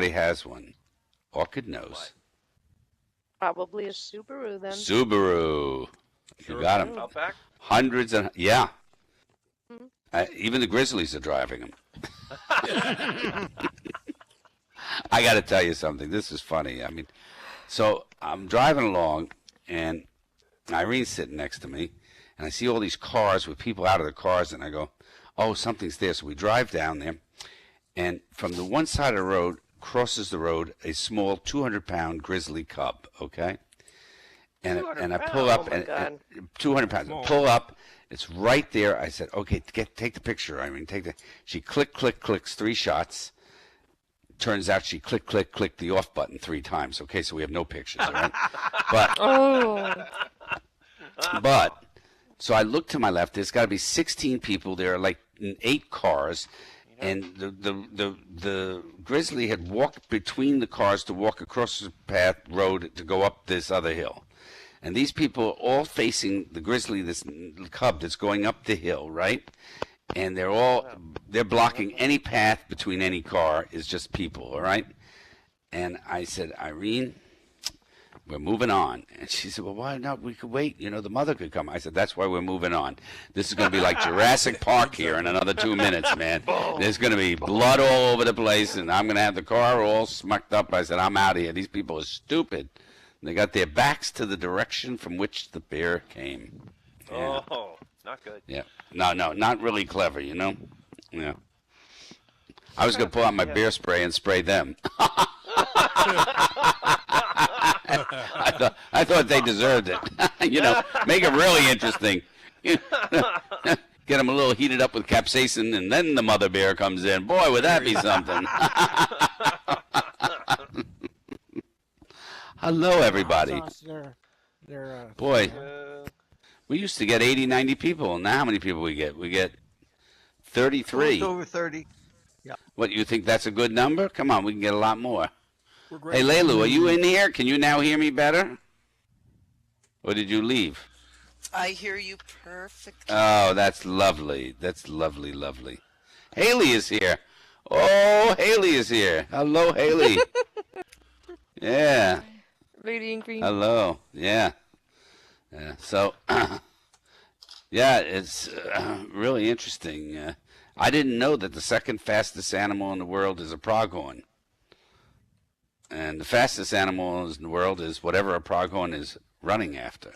has one. Orchid knows. What? Probably a Subaru then. Subaru. You got him. Outback? Hundreds and yeah. Mhm. Even the Grizzlies are driving them. I got to tell you something. This is funny. I mean, so I'm driving along, and Irene's sitting next to me, and I see all these cars with people out of the cars, and I go, oh, something's there. So we drive down there, and from the one side of the road, crosses the road, a small 200-pound grizzly cub, okay? And I pull up, Oh, my and God. 200 pounds. I pull up. It's right there. I said, okay, take the picture. I mean, take the. She clicks 3 shots. Turns out she clicked the off button 3 times. Okay, so we have no pictures, all right? But so I look to my left. There's got to be 16 people. There are like 8 cars, and the grizzly had walked between the cars to walk across the road to go up this other hill. And these people are all facing the grizzly, this cub that's going up the hill, right? And they're blocking any path between any car. Is just people, all right? And I said, Irene, we're moving on. And she said, well, why not? We could wait. You know, the mother could come. I said, that's why we're moving on. This is going to be like Jurassic Park here in another 2 minutes, man. There's going to be blood all over the place, and I'm going to have the car all smucked up. I said, I'm out of here. These people are stupid. They got their backs to the direction from which the bear came. Yeah. Oh, not good. Yeah. No, not really clever, you know? Yeah. I was going to pull out my bear spray and spray them. I thought they deserved it. You know, make it really interesting. Get them a little heated up with capsaicin, and then the mother bear comes in. Boy, would that be something. Hello, everybody. Boy, we used to get 80, 90 people, and now how many people we get? We get 33. Over 30. What, you think that's a good number? Come on, we can get a lot more. Hey, Leilu, are you in here? Can you now hear me better? Or did you leave? I hear you perfectly. Oh, that's lovely. That's lovely, lovely. Haley is here. Oh, Haley is here. Hello, Haley. Yeah. Radiant green. Hello. Yeah. Yeah. So, yeah, it's really interesting. I didn't know that the second fastest animal in the world is a pronghorn. And the fastest animal in the world is whatever a pronghorn is running after.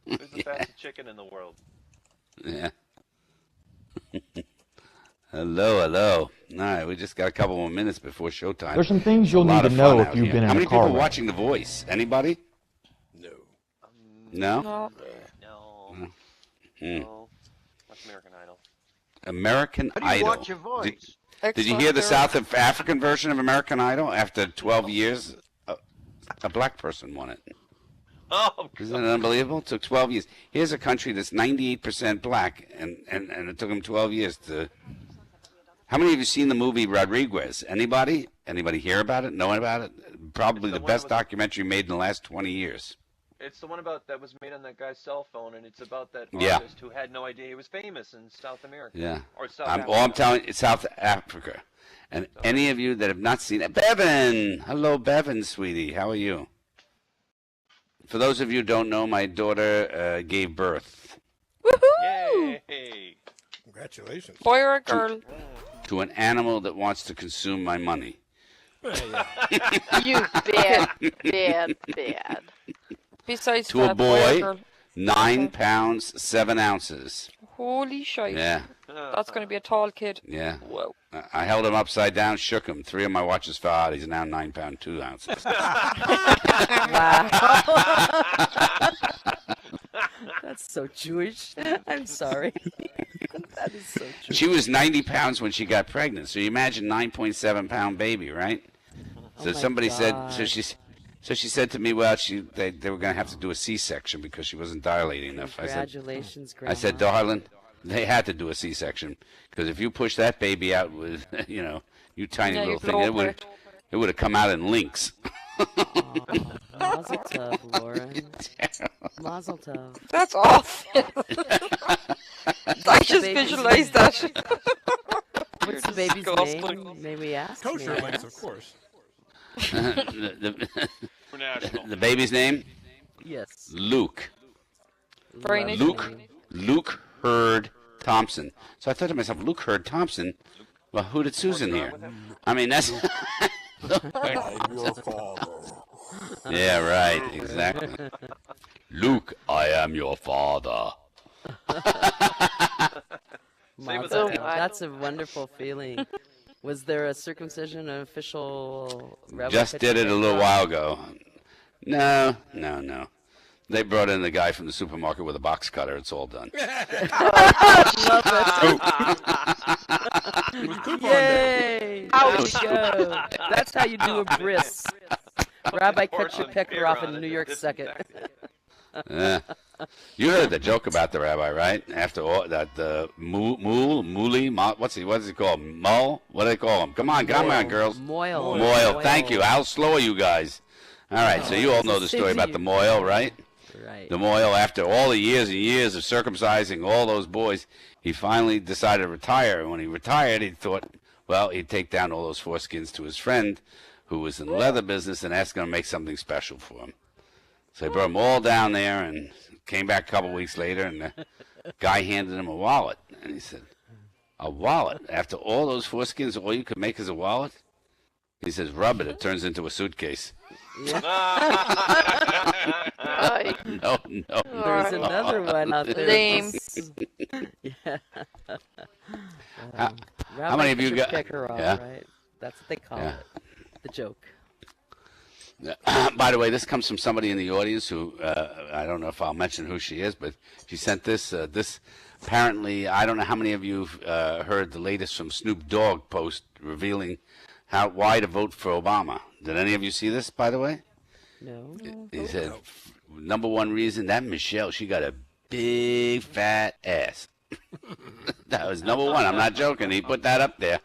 Who's the fastest chicken in the world? Yeah. Hello. All right, we just got a couple more minutes before showtime. There's some things It's a you'll lot need of to fun know out if you've here. been in How a many car people wreck. watching The Voice? Anybody? No. No? No. No. Hmm. No. What's American Idol? American How do you Idol. watch your voice? Did you hear the South African version of American Idol? After 12 years, a black person won it. Oh, Isn't it unbelievable? It took 12 years. Here's a country that's 98% black, and it took them 12 years to... How many of you seen the movie Rodriguez? Anybody? Anybody hear about it? Know about it? Probably It's the the one best with- documentary made in the last 20 years. it's the one about that was made on that guy's cell phone, and it's about that Yeah. artist who had no idea he was famous in South America. Yeah. Or South All Africa. I'm telling you, it's South Africa. And any of you that have not seen it, Bevan! Hello, Bevan, sweetie. How are you? For those of you who don't know, my daughter gave birth Woohoo! Yay! Congratulations. Boy or a girl? to an animal that wants to consume my money. You bad. Besides To a that, boy or boy, girl? 9 pounds, 7 ounces. Holy shite. Yeah, That's going to be a tall kid. yeah. Whoa. I held him upside down, shook him. 3 of my watches fell out. He's now 9 pound, 2 ounces. That's so Jewish. I'm sorry. That is so true. She was 90 pounds when she got pregnant. So you imagine 9.7 pound baby, right? So Oh my somebody said, God. so she said to me, well, they were going to have to do a C-section because she wasn't dilating enough. Congratulations, Grandma. I said, darling, they had to do a C-section because if you push that baby out with, you tiny Yeah, little you thing, blow over it would have come out in links. Mazel tov, Laura. Mazel tov. That's awful. I just baby's visualized that. What's the baby's disgusting. name? May we ask? Kosher May I links, ask? of course. The baby's name? Yes. Luke. Very Love nice the Luke. name. Luke Hurd Thompson. So I thought to myself, Luke Hurd Thompson? Well, who did Susan hear? I mean, that's... I'm your father. Yeah, right, exactly. Luke, I am your father. Same with Wow, that. that's a wonderful feeling. Was there a circumcision, an official? rabbi Just put did your it a finger little on? while ago. No. They brought in the guy from the supermarket with a box cutter. It's all done. It was coupon day. Yay! There we go. That's how you do a bris. Rabbi, cut your Porcelain pecker beer off on in it New to York second. disinfect it. Yeah. You heard the joke about the rabbi, right? After all that, what's he called? Mull? What do they call him? Come on, girls. Moil. Moil. Thank you. How slow are you guys? All right, so you all know the story about the Moil, right? Right. The Moil, after all the years and years of circumcising all those boys, he finally decided to retire. And when he retired, he thought, well, he'd take down all those foreskins to his friend, who was in the leather business, and ask him to make something special for him. So he brought them all down there and came back a couple weeks later, and the guy handed him a wallet. And he said, a wallet? After all those foreskins, all you could make is a wallet? He says, rub it. It turns into a suitcase. Aye. No. There's another one out there. Lame. Yeah. How Rabbi, many of cut you your got- pecker off, Yeah. right? That's what they call Yeah. it. The joke. By the way, this comes from somebody in the audience who, I don't know if I'll mention who she is, but she sent this. This apparently, I don't know how many of you have heard the latest from Snoop Dogg post revealing why to vote for Obama. Did any of you see this, by the way? No. He said, number one reason, that Michelle, she got a big fat ass. That was number one. I'm not joking. He put that up there.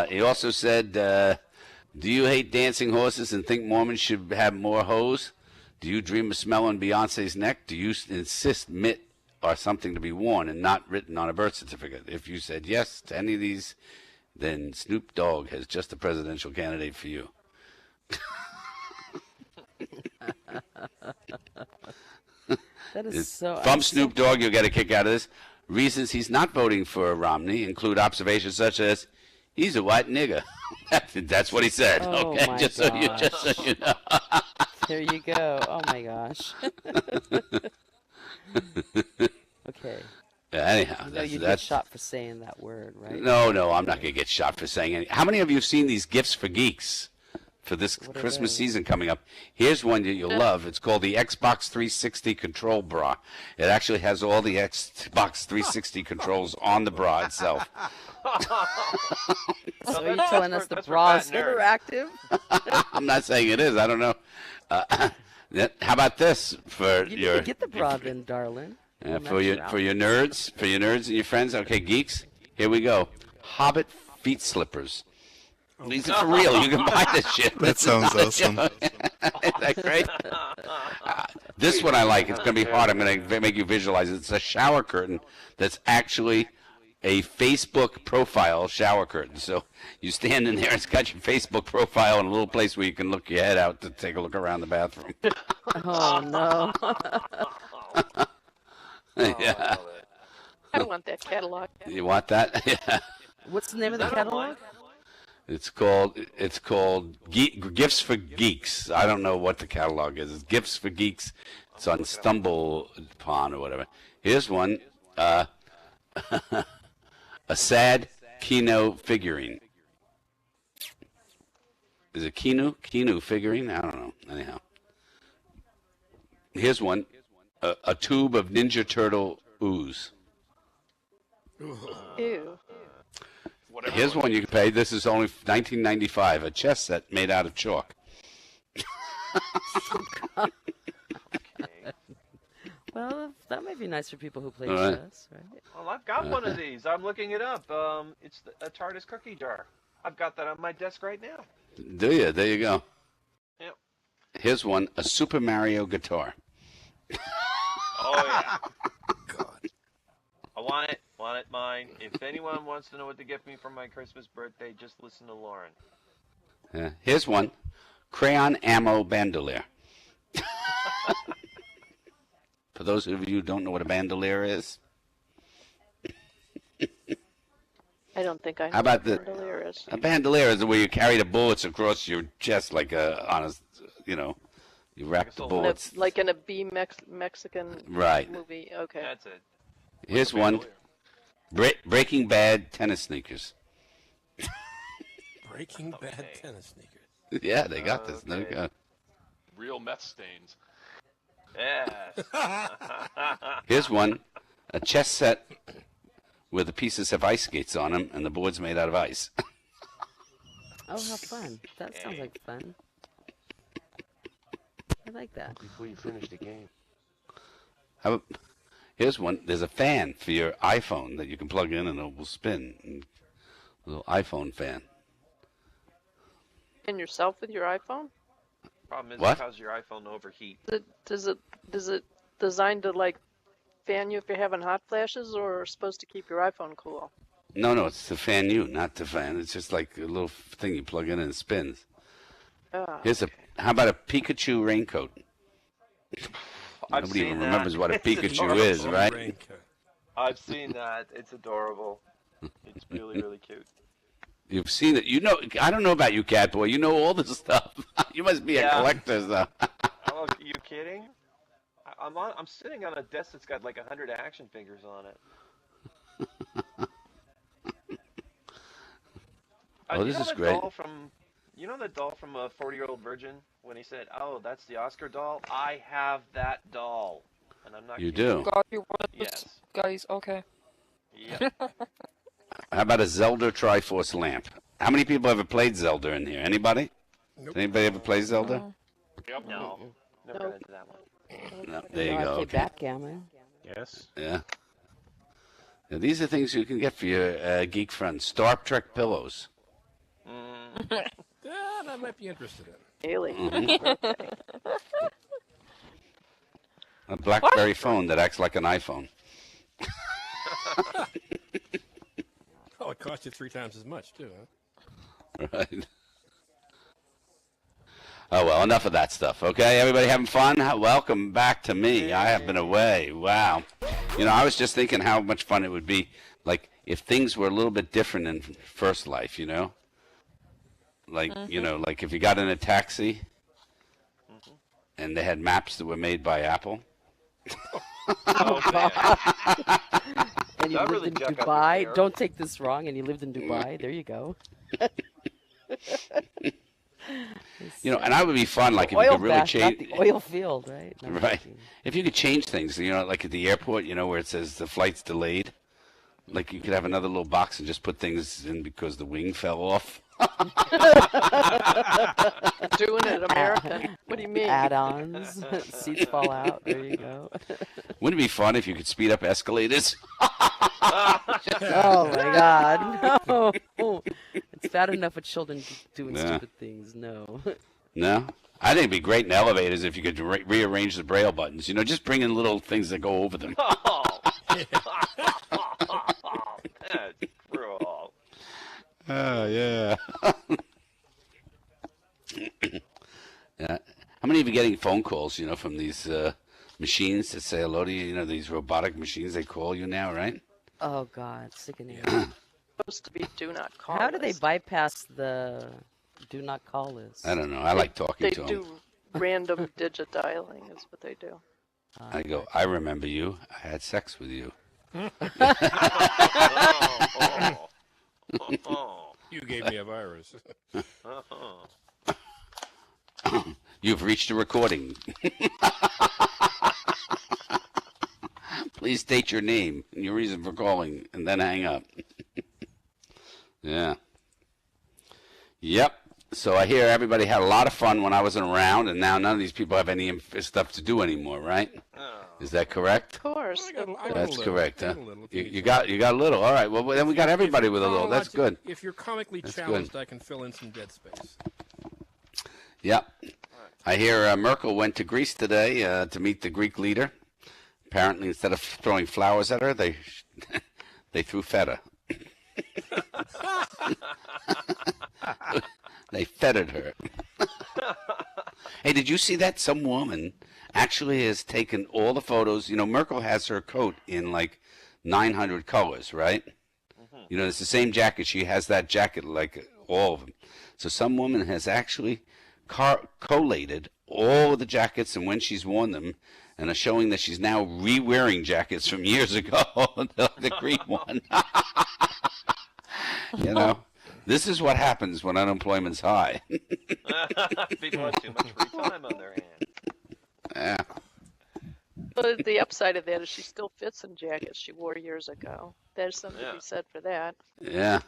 He also said, do you hate dancing horses and think Mormons should have more hoes? Do you dream of smelling Beyonce's neck? Do you insist mitt are something to be worn and not written on a birth certificate? If you said yes to any of these, then Snoop Dogg has just a presidential candidate for you. That is so. From Snoop Dogg, you'll get a kick out of this. Reasons he's not voting for Romney include observations such as, he's a white nigger. That's what he said. Oh, Okay, my just so you know. There you go. Oh my gosh. Okay. Anyhow, No, you get that's shot for saying that word, right? no, I'm not gonna get shot for saying anything. How many of you have seen these gifts for geeks for this What are Christmas those? season coming up? Here's one that you'll love. It's called the Xbox 360 control bra. It actually has all the Xbox 360 controls on the bra itself. So you're telling us the that's for bra is fat nerds. interactive? I'm not saying it is. I don't know. How about this for You your need to get the bra then, darling. for your nerds and your friends? Okay, geeks. Here we go. Hobbit feet slippers. These are for real. You can buy this shit. That sounds awesome. Isn't that great? This one I like. It's going to be hard. I'm going to make you visualize it. It's a shower curtain that's actually a Facebook profile shower curtain. So you stand in there, it's got your Facebook profile and a little place where you can look your head out to take a look around the bathroom. Oh no. Yeah. I want that catalog. You want that? Yeah. What's the name of the catalog? It's called Gifts for Geeks. I don't know what the catalog is. It's Gifts for Geeks. It's on StumbleUpon or whatever. Here's one. A sad Kino figurine. Is it Kino figurine? I don't know. Anyhow. Here's one. A tube of Ninja Turtle ooze. Ew. Here's one you can pay. This is only $19.95. A chess set made out of chalk. Well, that might be nice for people who play All right. chess, right? Well, I've got one of these. I'm looking it up. It's a TARDIS cookie jar. I've got that on my desk right now. Do you? There you go. Yep. Here's one. A Super Mario guitar. Oh yeah. God. I want it. Want it mine. If anyone wants to know what to get me for my Christmas birthday, just listen to Lauren. Here's one. Crayon ammo bandolier. For those of you who don't know what a bandolier is. I don't think I know How about what the- bandolier is. A bandolier is where you carry the bullets across your chest like you wrap the soldier. bullets. Like in a Mexican Right. movie. Okay. That's it. Here's one. Breaking Bad tennis sneakers. Breaking Bad Okay. tennis sneakers. Yeah, they got this. No, Okay. Real meth stains. Yes. Here's one. A chess set where the pieces have ice skates on them and the board's made out of ice. Oh, how fun. That sounds like fun. I like that. Before you finish the game. Here's one. There's a fan for your iPhone that you can plug in and it will spin. A little iPhone fan. And yourself with your iPhone? Problem is, What? it causes your iPhone to overheat. Does it designed to like fan you if you're having hot flashes, or supposed to keep your iPhone cool? No, it's to fan you, not to fan. It's just like a little thing you plug in and it spins. Ah, Here's how about a Pikachu raincoat? I've Nobody seen even that. remembers what a It's Pikachu adorable. is, right? Raincoat. I've seen that. It's adorable. It's really, really cute. You've seen it. You know, I don't know about you, Catboy. You know all this stuff. You must be a Yeah. collector, though. Oh, are you kidding? I'm sitting on a desk that's got like 100 action figures on it. Oh, this you know is the great. Doll from, you know the doll from a 40-year-old virgin when he said, "Oh, that's the Oscar doll." I have that doll, and I'm not. You kidding. do. God, you're one of those Yes. guys. Okay. Yeah. How about a Zelda Triforce lamp? How many people ever played Zelda in here? Anybody? Nope. Did anybody ever play Zelda? Yep. No. Never got Nope. into that one. No. There you No, I go. play Okay. backgammon. Yes. Yeah. Now, these are things you can get for your geek friends. Star Trek pillows. Mm, Yeah, that might be interested in. Haley. Mhm. A BlackBerry phone that acts like an iPhone. Oh, it cost you 3 times as much, too, huh? Right. Oh, well, enough of that stuff, okay? Everybody having fun? Welcome back to me. I have been away. Wow. You know, I was just thinking how much fun it would be, like, if things were a little bit different in First Life, you know? Like, you know, like if you got in a taxi and they had maps that were made by Apple. oh man. And you That lived really in jack up your Dubai. fare. Don't take this wrong. And you lived in Dubai. There you go. You know, and that would be fun, like if you Oil could really bath, not change. the oil field, right? No, I'm Right. joking. If you could change things, you know, like at the airport, you know, where it says the flight's delayed. Like you could have another little box and just put things in because the wing fell off. Doing it American. What do you mean? Add-ons, seats fall out. There you go. Wouldn't it be fun if you could speed up escalators? Oh my God, no! It's bad enough with children doing Yeah. stupid things. No. No? I think it'd be great in elevators if you could rearrange the braille buttons. You know, just bring in little things that go over them. Oh. That's cruel. Oh, yeah. Yeah. How many of you getting phone calls, you know, from these machines that say hello to you? You know, these robotic machines, they call you now, right? Oh God, sickening. Supposed to be do not call. How do they list. bypass the do not call list? I don't know. I like talking They to them. do random digit dialing. Is what they do. I go, I remember you. I had sex with you. Oh. You gave me a virus. You've reached a recording. Please state your name and your reason for calling, and then hang up. Yeah. Yep. So I hear everybody had a lot of fun when I wasn't around, and now none of these people have any stuff to do anymore, right? Is that correct? Of course. I got a That's little, correct, I huh? got a little if You, need you some. got a little. All right. Well, then we got everybody with a little. That's good. If you're comically That's challenged, good. I can fill in some dead space. Yep. I hear Merkel went to Greece today to meet the Greek leader. Apparently, instead of throwing flowers at her, they They threw feta. They feted her. Hey, did you see that? Some woman actually has taken all the photos. You know, Merkel has her coat in like 900 colors, right? You know, it's the same jacket. She has that jacket like all of them. So some woman has actually collated all of the jackets and when she's worn them, and are showing that she's now re-wearing jackets from years ago, the green one. You know, this is what happens when unemployment's high. People have too much free time on their hands. Yeah. But the upside of that is she still fits in jackets she wore years ago. There's something to be said for that. Yeah.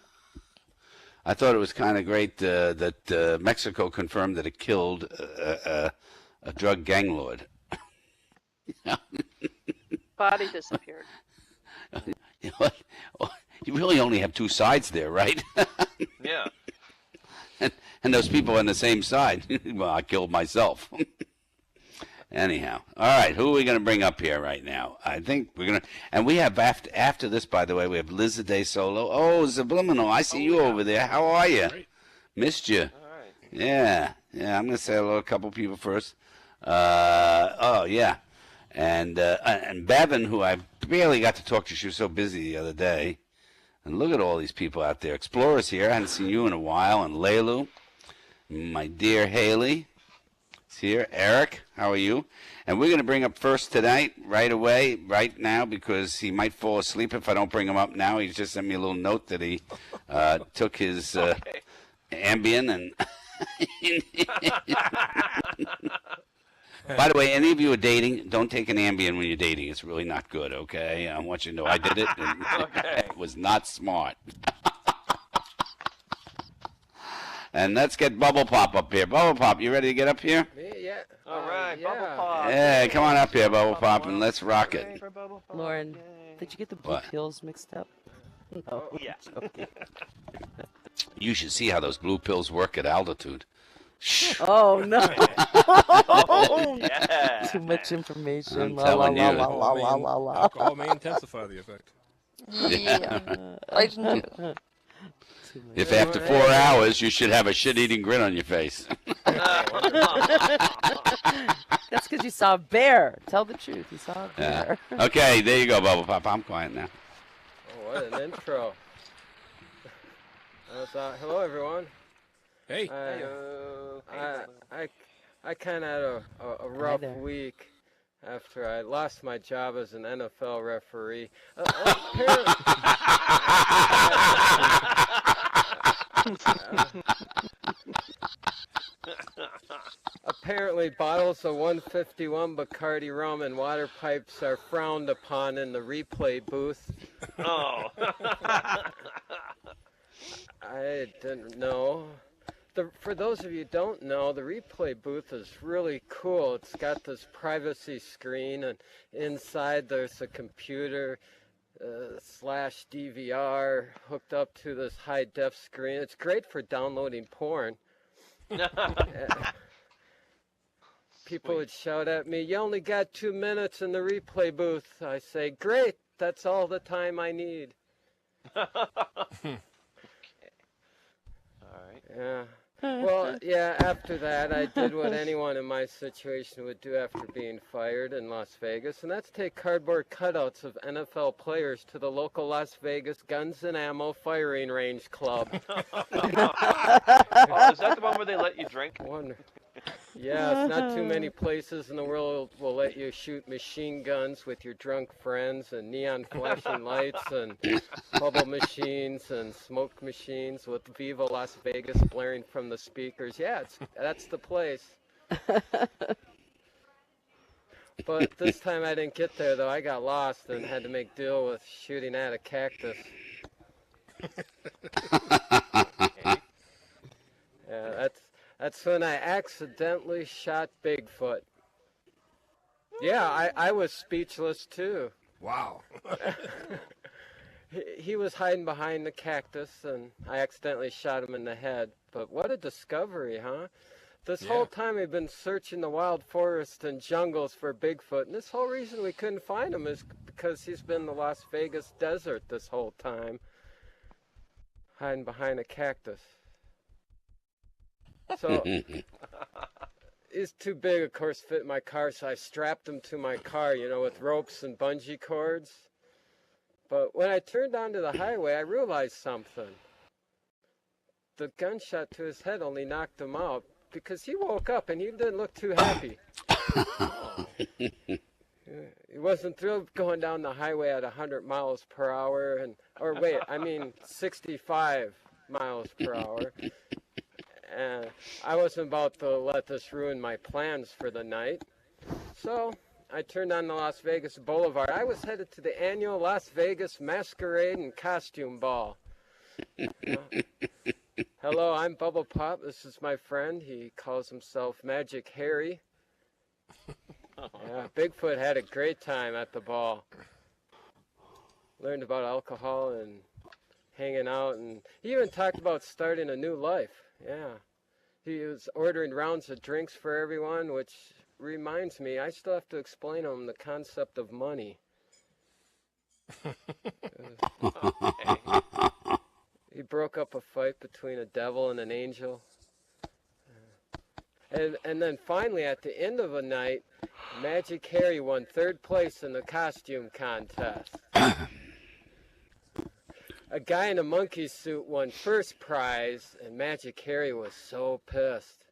I thought it was kind of great that Mexico confirmed that it killed a drug gang lord. Body disappeared. You know what? You really only have two sides there, right? Yeah. And those people on the same side. Well, I killed myself. Anyhow, all right. Who are we going to bring up here right now? I think we're going to, and we have after this, by the way, we have Liz Day Solo. Oh, Subliminal, I see you over there. How are you? Great. Missed you. All right. Yeah. I'm going to say hello to a couple people first. Oh yeah, and Bevan, who I barely got to talk to. She was so busy the other day. And look at all these people out there. Explorer's here. I hadn't seen you in a while. And Leilu, my dear Haley. Here, Eric, how are you? And we're going to bring up first tonight, right away, right now, because he might fall asleep if I don't bring him up now. He just sent me a little note that he took his Ambien and. By the way, any of you are dating, don't take an Ambien when you're dating. It's really not good, okay? I want you to know I did it, and it was not smart. And let's get Bubble Pop up here. Bubble Pop, you ready to get up here? Yeah. All right, yeah. Bubble Pop. Yeah, come on up here, Bubble Pop, and let's rock it. For Bubble Pop, Lauren, yay. did you get the blue What? pills mixed up? No. Yeah. Okay. You should see how those blue pills work at altitude. Shh. Oh no! Oh, yeah. Too much information. I'm La, telling la, you. la, la, la, la, la. Alcohol may intensify the effect. Yeah. I didn't do it. If after 4 hours you should have a shit-eating grin on your face. That's because you saw a bear. Tell the truth. You saw a Yeah. bear. Okay, there you go, Bubble Pop. I'm quiet now. Oh, what an intro. Hello, everyone. Hey, I kind of had a rough there. week after I lost my job as an NFL referee. Apparently, bottles of 151 Bacardi rum and water pipes are frowned upon in the replay booth. Oh. I didn't know. For those of you who don't know, the replay booth is really cool. It's got this privacy screen, and inside there's a computer slash DVR hooked up to this high-def screen. It's great for downloading porn. People would shout at me, "You only got 2 minutes in the replay booth." I say, "Great, that's all the time I need." All right. Yeah. Well, yeah, after that, I did what anyone in my situation would do after being fired in Las Vegas, and that's take cardboard cutouts of NFL players to the local Las Vegas Guns and Ammo Firing Range Club. Oh, is that the one where they let you drink? Yeah, it's not too many places in the world will let you shoot machine guns with your drunk friends and neon flashing lights and bubble machines and smoke machines with Viva Las Vegas blaring from the speakers. Yeah, that's the place. But this time I didn't get there, though. I got lost and had to make deal with shooting at a cactus. Yeah, that's when I accidentally shot Bigfoot. Yeah, I was speechless too. wow. He was hiding behind the cactus, and I accidentally shot him in the head. But what a discovery, huh? This Yeah. whole time we've been searching the wild forest and jungles for Bigfoot, and this whole reason we couldn't find him is because he's been in the Las Vegas desert this whole time, hiding behind a cactus. So he's too big, of course, to fit in my car, so I strapped him to my car, with ropes and bungee cords. But when I turned onto the highway, I realized something. The gunshot to his head only knocked him out because he woke up and he didn't look too happy. He wasn't thrilled going down the highway at 100 miles per hour, 65 miles per hour. And I wasn't about to let this ruin my plans for the night. So I turned on the Las Vegas Boulevard. I was headed to the annual Las Vegas Masquerade and Costume Ball. Hello, I'm Bubble Pop. This is my friend. He calls himself Magic Harry. Yeah, Bigfoot had a great time at the ball. Learned about alcohol and hanging out, and he even talked about starting a new life. Yeah. He was ordering rounds of drinks for everyone, which reminds me, I still have to explain to him the concept of money. He broke up a fight between a devil and an angel. And then finally, at the end of the night, Magic Harry won 3rd place in the costume contest. A guy in a monkey suit won 1st prize, and Magic Harry was so pissed.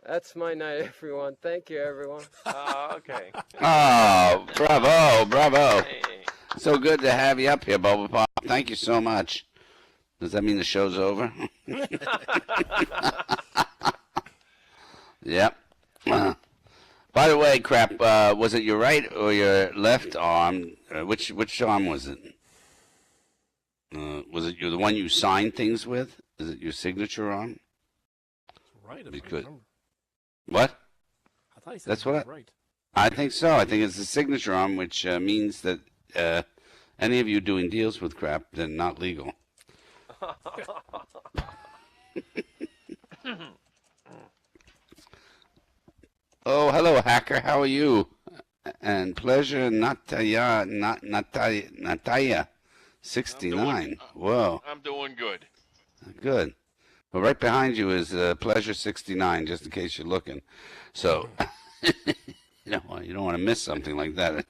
That's my night, everyone. Thank you, everyone. Okay. Oh, bravo. Hey. So good to have you up here, Bubba Pop. Thank you so much. Does that mean the show's over? Yep. By the way, Crap, was it your right or your left arm? Which arm was it? Was it the one you signed things with? Is it your signature arm? Right. If I Because- remember. What? I thought he said That's he was what right. I think so. I think it's the signature arm, which means that any of you doing deals with Crap, they're not legal. Oh, hello, hacker. How are you? And pleasure, Natalia, 69. Whoa, I'm doing good. good. Well, right behind you is pleasure 69, just in case you're looking. So, you don't want to miss something like that.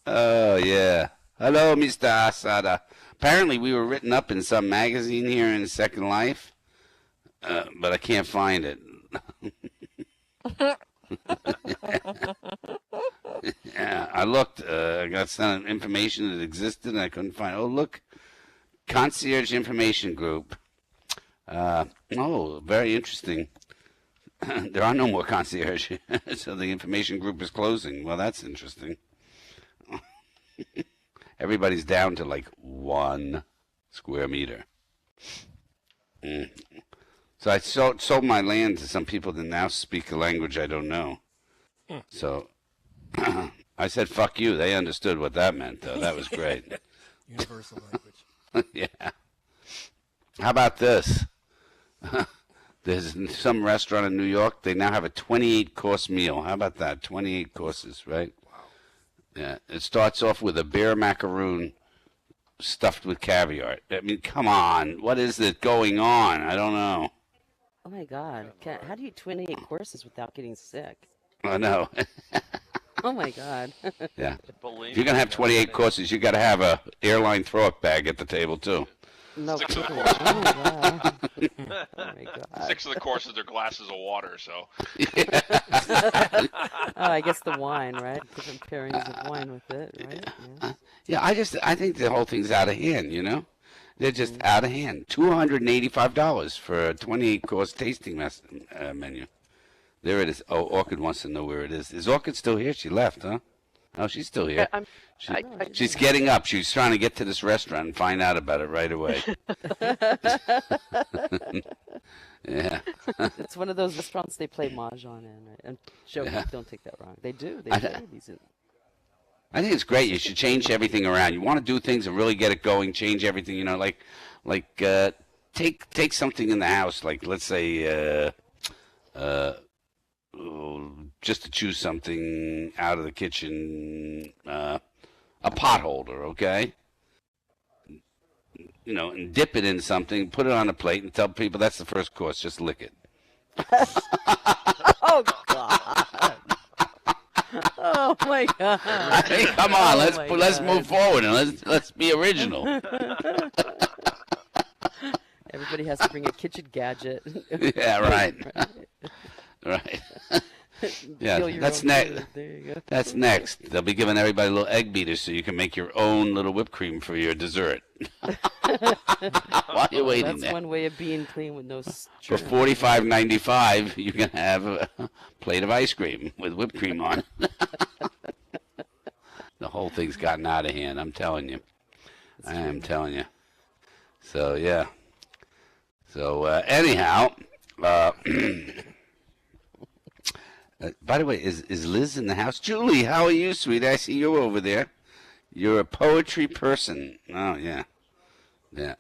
Oh yeah. Hello, Mr. Asada. Apparently, we were written up in some magazine here in Second Life, but I can't find it. Yeah, I looked. I got some information that existed, and I couldn't find it. Oh, look. Concierge Information Group. Oh, very interesting. There are no more concierge, so the information group is closing. Well, that's interesting. Everybody's down to like 1 square meter. So I sold my land to some people that now speak a language I don't know. So I said, fuck you. They understood what that meant, though. That was great. Universal language. Yeah. How about this? There's some restaurant in New York. They now have a 28-course meal. How about that? 28 courses, right? Wow. Yeah. It starts off with a bear macaroon stuffed with caviar. I mean, come on. What is it going on? I don't know. Oh my God! How do you eat 28 courses without getting sick? I know. Oh my God! Yeah. Believe If you're going to have 28 courses, you got to have a airline throw-up bag at the table, too. No Six of kidding. the Oh my God! Oh my God! 6 of the courses are glasses of water, so. Oh, I guess the wine, right? Different pairings of wine with it, right? Yeah. Yeah, I think the whole thing's out of hand, you know? They're just out of hand. $285 for a 28-course tasting menu. There it is. Oh, Orchid wants to know where it is. Is Orchid still here? She left, huh? Oh, she's still here. She's getting up. She's trying to get to this restaurant and find out about it right away. Yeah. It's one of those restaurants they play mahjong in, right? And Joe, Yeah. don't take that wrong. They do. They I- play these. I think it's great. You should change everything around. You want to do things and really get it going, change everything. You know, like Like take something in the house, like let's say just to choose something out of the kitchen, a pot holder, okay? And dip it in something, put it on a plate, and tell people that's the first course. Just lick it. Oh God. Oh my God. I mean, come on, Oh let's my move God. forward and let's be original. Everybody has to bring a kitchen gadget. Yeah, right. Right. Yeah, Feel your that's own next. food. There you go. That's next. They'll be giving everybody little egg beaters so you can make your own little whipped cream for your dessert. While you're waiting That's there. one way of being clean with no For germs. $45.95, you can have a plate of ice cream with whipped cream on it. The whole thing's gotten out of hand, I'm telling you. I am telling you. So, yeah. So, anyhow, by the way, is Liz in the house? Julie, how are you, sweetie? I see you over there. You're a poetry person. Oh, yeah. Yeah.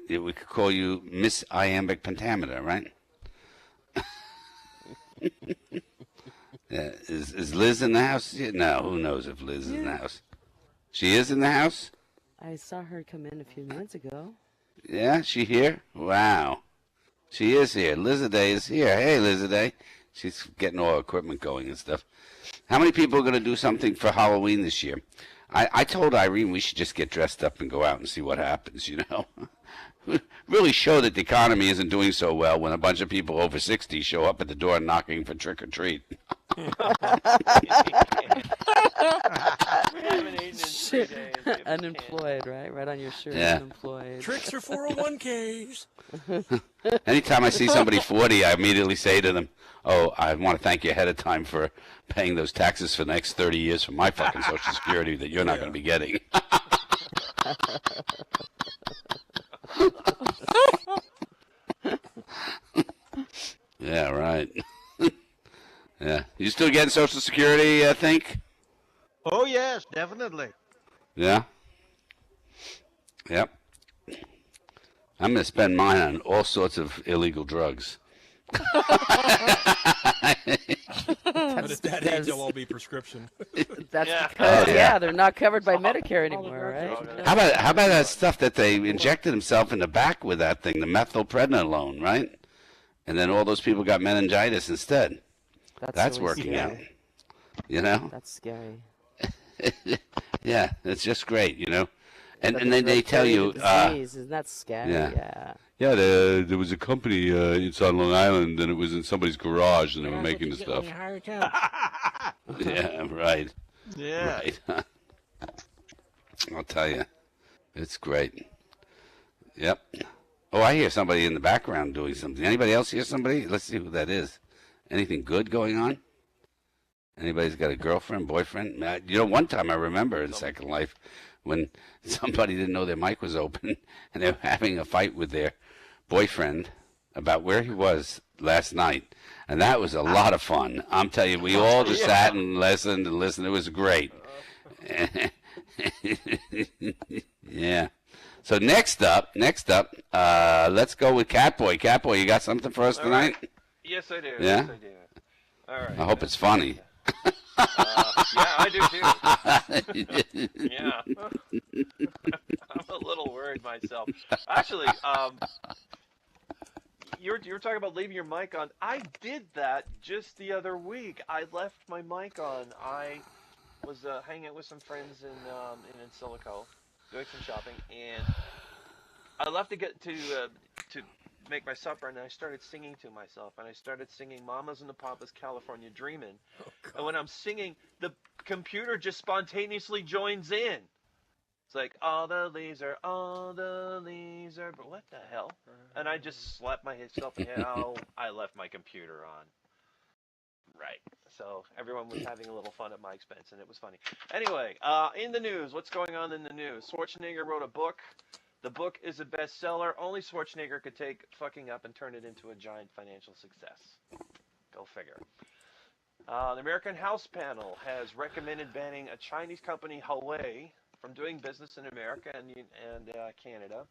We could call you Miss Iambic Pentameter, right? Yeah. Is Liz in the house? No, who knows if Liz is in the house. She is in the house? I saw her come in a few minutes ago. Yeah, she here? Wow. She is here. Lizaday is here. Hey, Lizaday. She's getting all her equipment going and stuff. How many people are going to do something for Halloween this year? I told Irene we should just get dressed up and go out and see what happens, Really show that the economy isn't doing so well when a bunch of people over 60 show up at the door knocking for trick or treat. We haven't eaten in 3 days. Give us Unemployed, right? Right on your shirt. Yeah. Unemployed. Tricks are 401ks. Anytime I see somebody 40, I immediately say to them, oh, I want to thank you ahead of time for paying those taxes for the next 30 years for my fucking Social Security that you're not going to be getting. Yeah, right. Yeah. You still getting Social Security, I think? Oh, yes, definitely. Yeah? Yep. I'm going to spend mine on all sorts of illegal drugs. But at that age, they'll all be prescription. That's Yeah. because, Oh, yeah. yeah, they're not covered by Medicare anymore, right? How about that stuff that they injected himself in the back with that thing, the methylprednisolone, right? And then all those people got meningitis instead. That's really working out. scary. That's scary. Yeah, it's just great, And But then the they tell you, disease, isn't that scary? yeah. Yeah. there was a company it's on Long Island, and it was in somebody's garage, and they were making the stuff. Yeah, right. Yeah. Right. I'll tell you, it's great. Yep. Oh, I hear somebody in the background doing something. Anybody else hear somebody? Let's see who that is. Anything good going on? Anybody's got a girlfriend, boyfriend? One time I remember in Second Life when somebody didn't know their mic was open and they were having a fight with their boyfriend about where he was last night. And that was a lot of fun. I'm telling you, we all just sat and listened and listened. It was great. Yeah. So next up, let's go with Catboy. Catboy, you got something for us tonight? Yes, I do. Yeah? Yes, I do. All right. I hope it's funny. Yeah, I do too. Yeah. I'm a little worried myself. Actually, you were talking about leaving your mic on. I did that just the other week. I left my mic on. I was hanging out with some friends in Silico, doing some shopping, and I left to get to make my supper, and I started singing to myself, and I started singing Mamas and the Papas California Dreamin'. And when I'm singing, the computer just spontaneously joins in. It's like, all the leaves are, but what the hell? And I just slapped myself in the head. Oh, I left my computer on. Right. So everyone was having a little fun at my expense, and it was funny. Anyway, in the news, what's going on in the news? Schwarzenegger wrote a book. The book is a bestseller. Only Schwarzenegger could take fucking up and turn it into a giant financial success. Go figure. The American House panel has recommended banning a Chinese company, Huawei, from doing business in America and Canada.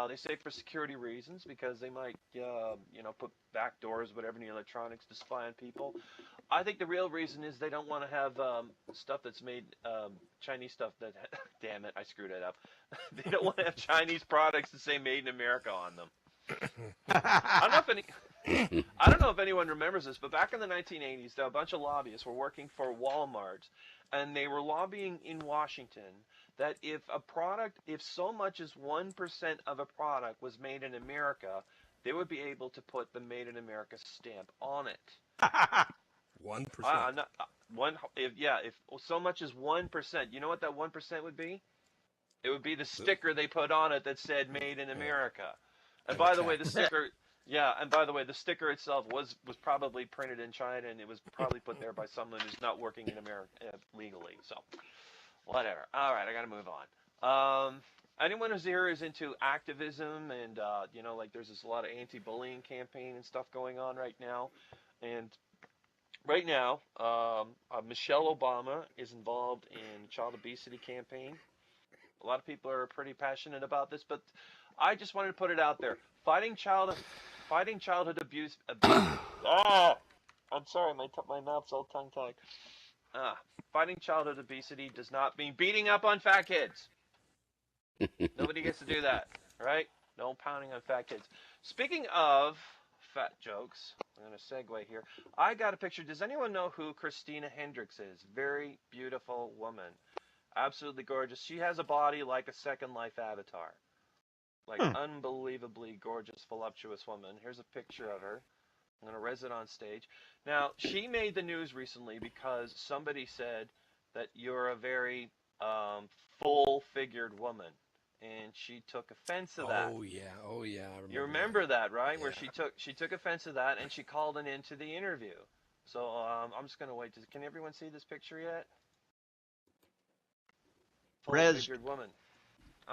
They say for security reasons because they might, put back doors, whatever, in the electronics to spy on people. I think the real reason is they don't want to have stuff that's made, Chinese stuff that, damn it, I screwed it up. They don't want to have Chinese products that say made in America on them. I don't know if anyone remembers this, but back in the 1980s, a bunch of lobbyists were working for Walmart, and they were lobbying in Washington that if so much as 1% of a product was made in America, they would be able to put the Made in America stamp on it. 1%. If so much as 1%, you know what that 1% would be? It would be the sticker they put on it that said Made in America. And by the way, the sticker, the sticker itself was probably printed in China, and it was probably put there by someone who's not working in America legally. So, whatever. All right, I got to move on. Anyone who's here is into activism, and there's a lot of anti-bullying campaign and stuff going on right now. And right now, Michelle Obama is involved in child obesity campaign. A lot of people are pretty passionate about this, but I just wanted to put it out there. Fighting childhood abuse. Oh, I'm sorry, my mouth's all tongue-tied. Fighting childhood obesity does not mean beating up on fat kids. Nobody gets to do that, right? No pounding on fat kids. Speaking of fat jokes, I'm going to segue here. I got a picture. Does anyone know who Christina Hendricks is? Very beautiful woman. Absolutely gorgeous. She has a body like a Second Life avatar. Like, unbelievably gorgeous, voluptuous woman. Here's a picture of her. I'm going to res it on stage. Now, she made the news recently because somebody said that you're a very full-figured woman. And she took offense to that. Oh yeah. I remember. You remember that, right? Yeah. Where she took offense to that, and she called it into the interview. So I'm just going to wait. Can everyone see this picture yet? Full-figured woman.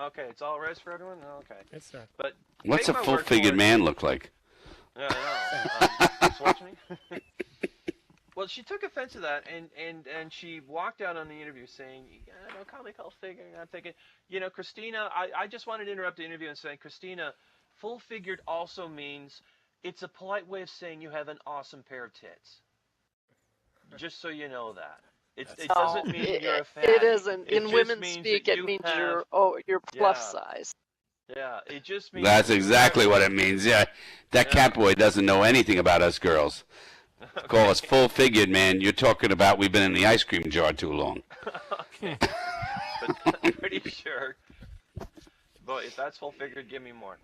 Okay, it's all res for everyone? Okay. It's But What's a take my word for full-figured it. man look like? Yeah, I know. Unfortunately. Well, she took offense to that, and she walked out on the interview saying, don't call me full-figured. I'm thinking, Christina, I just wanted to interrupt the interview and say, Christina, full-figured also means it's a polite way of saying you have an awesome pair of tits. Just so you know that. It doesn't mean you're a fatty. It isn't. It In just women's means speak, that it you means have- you're plus size. Yeah, it just means... That's exactly what it means. Yeah, that catboy doesn't know anything about us girls. Call us full-figured, man. You're talking about we've been in the ice cream jar too long. Okay. But I'm pretty sure... Boy, if that's full-figured, give me more.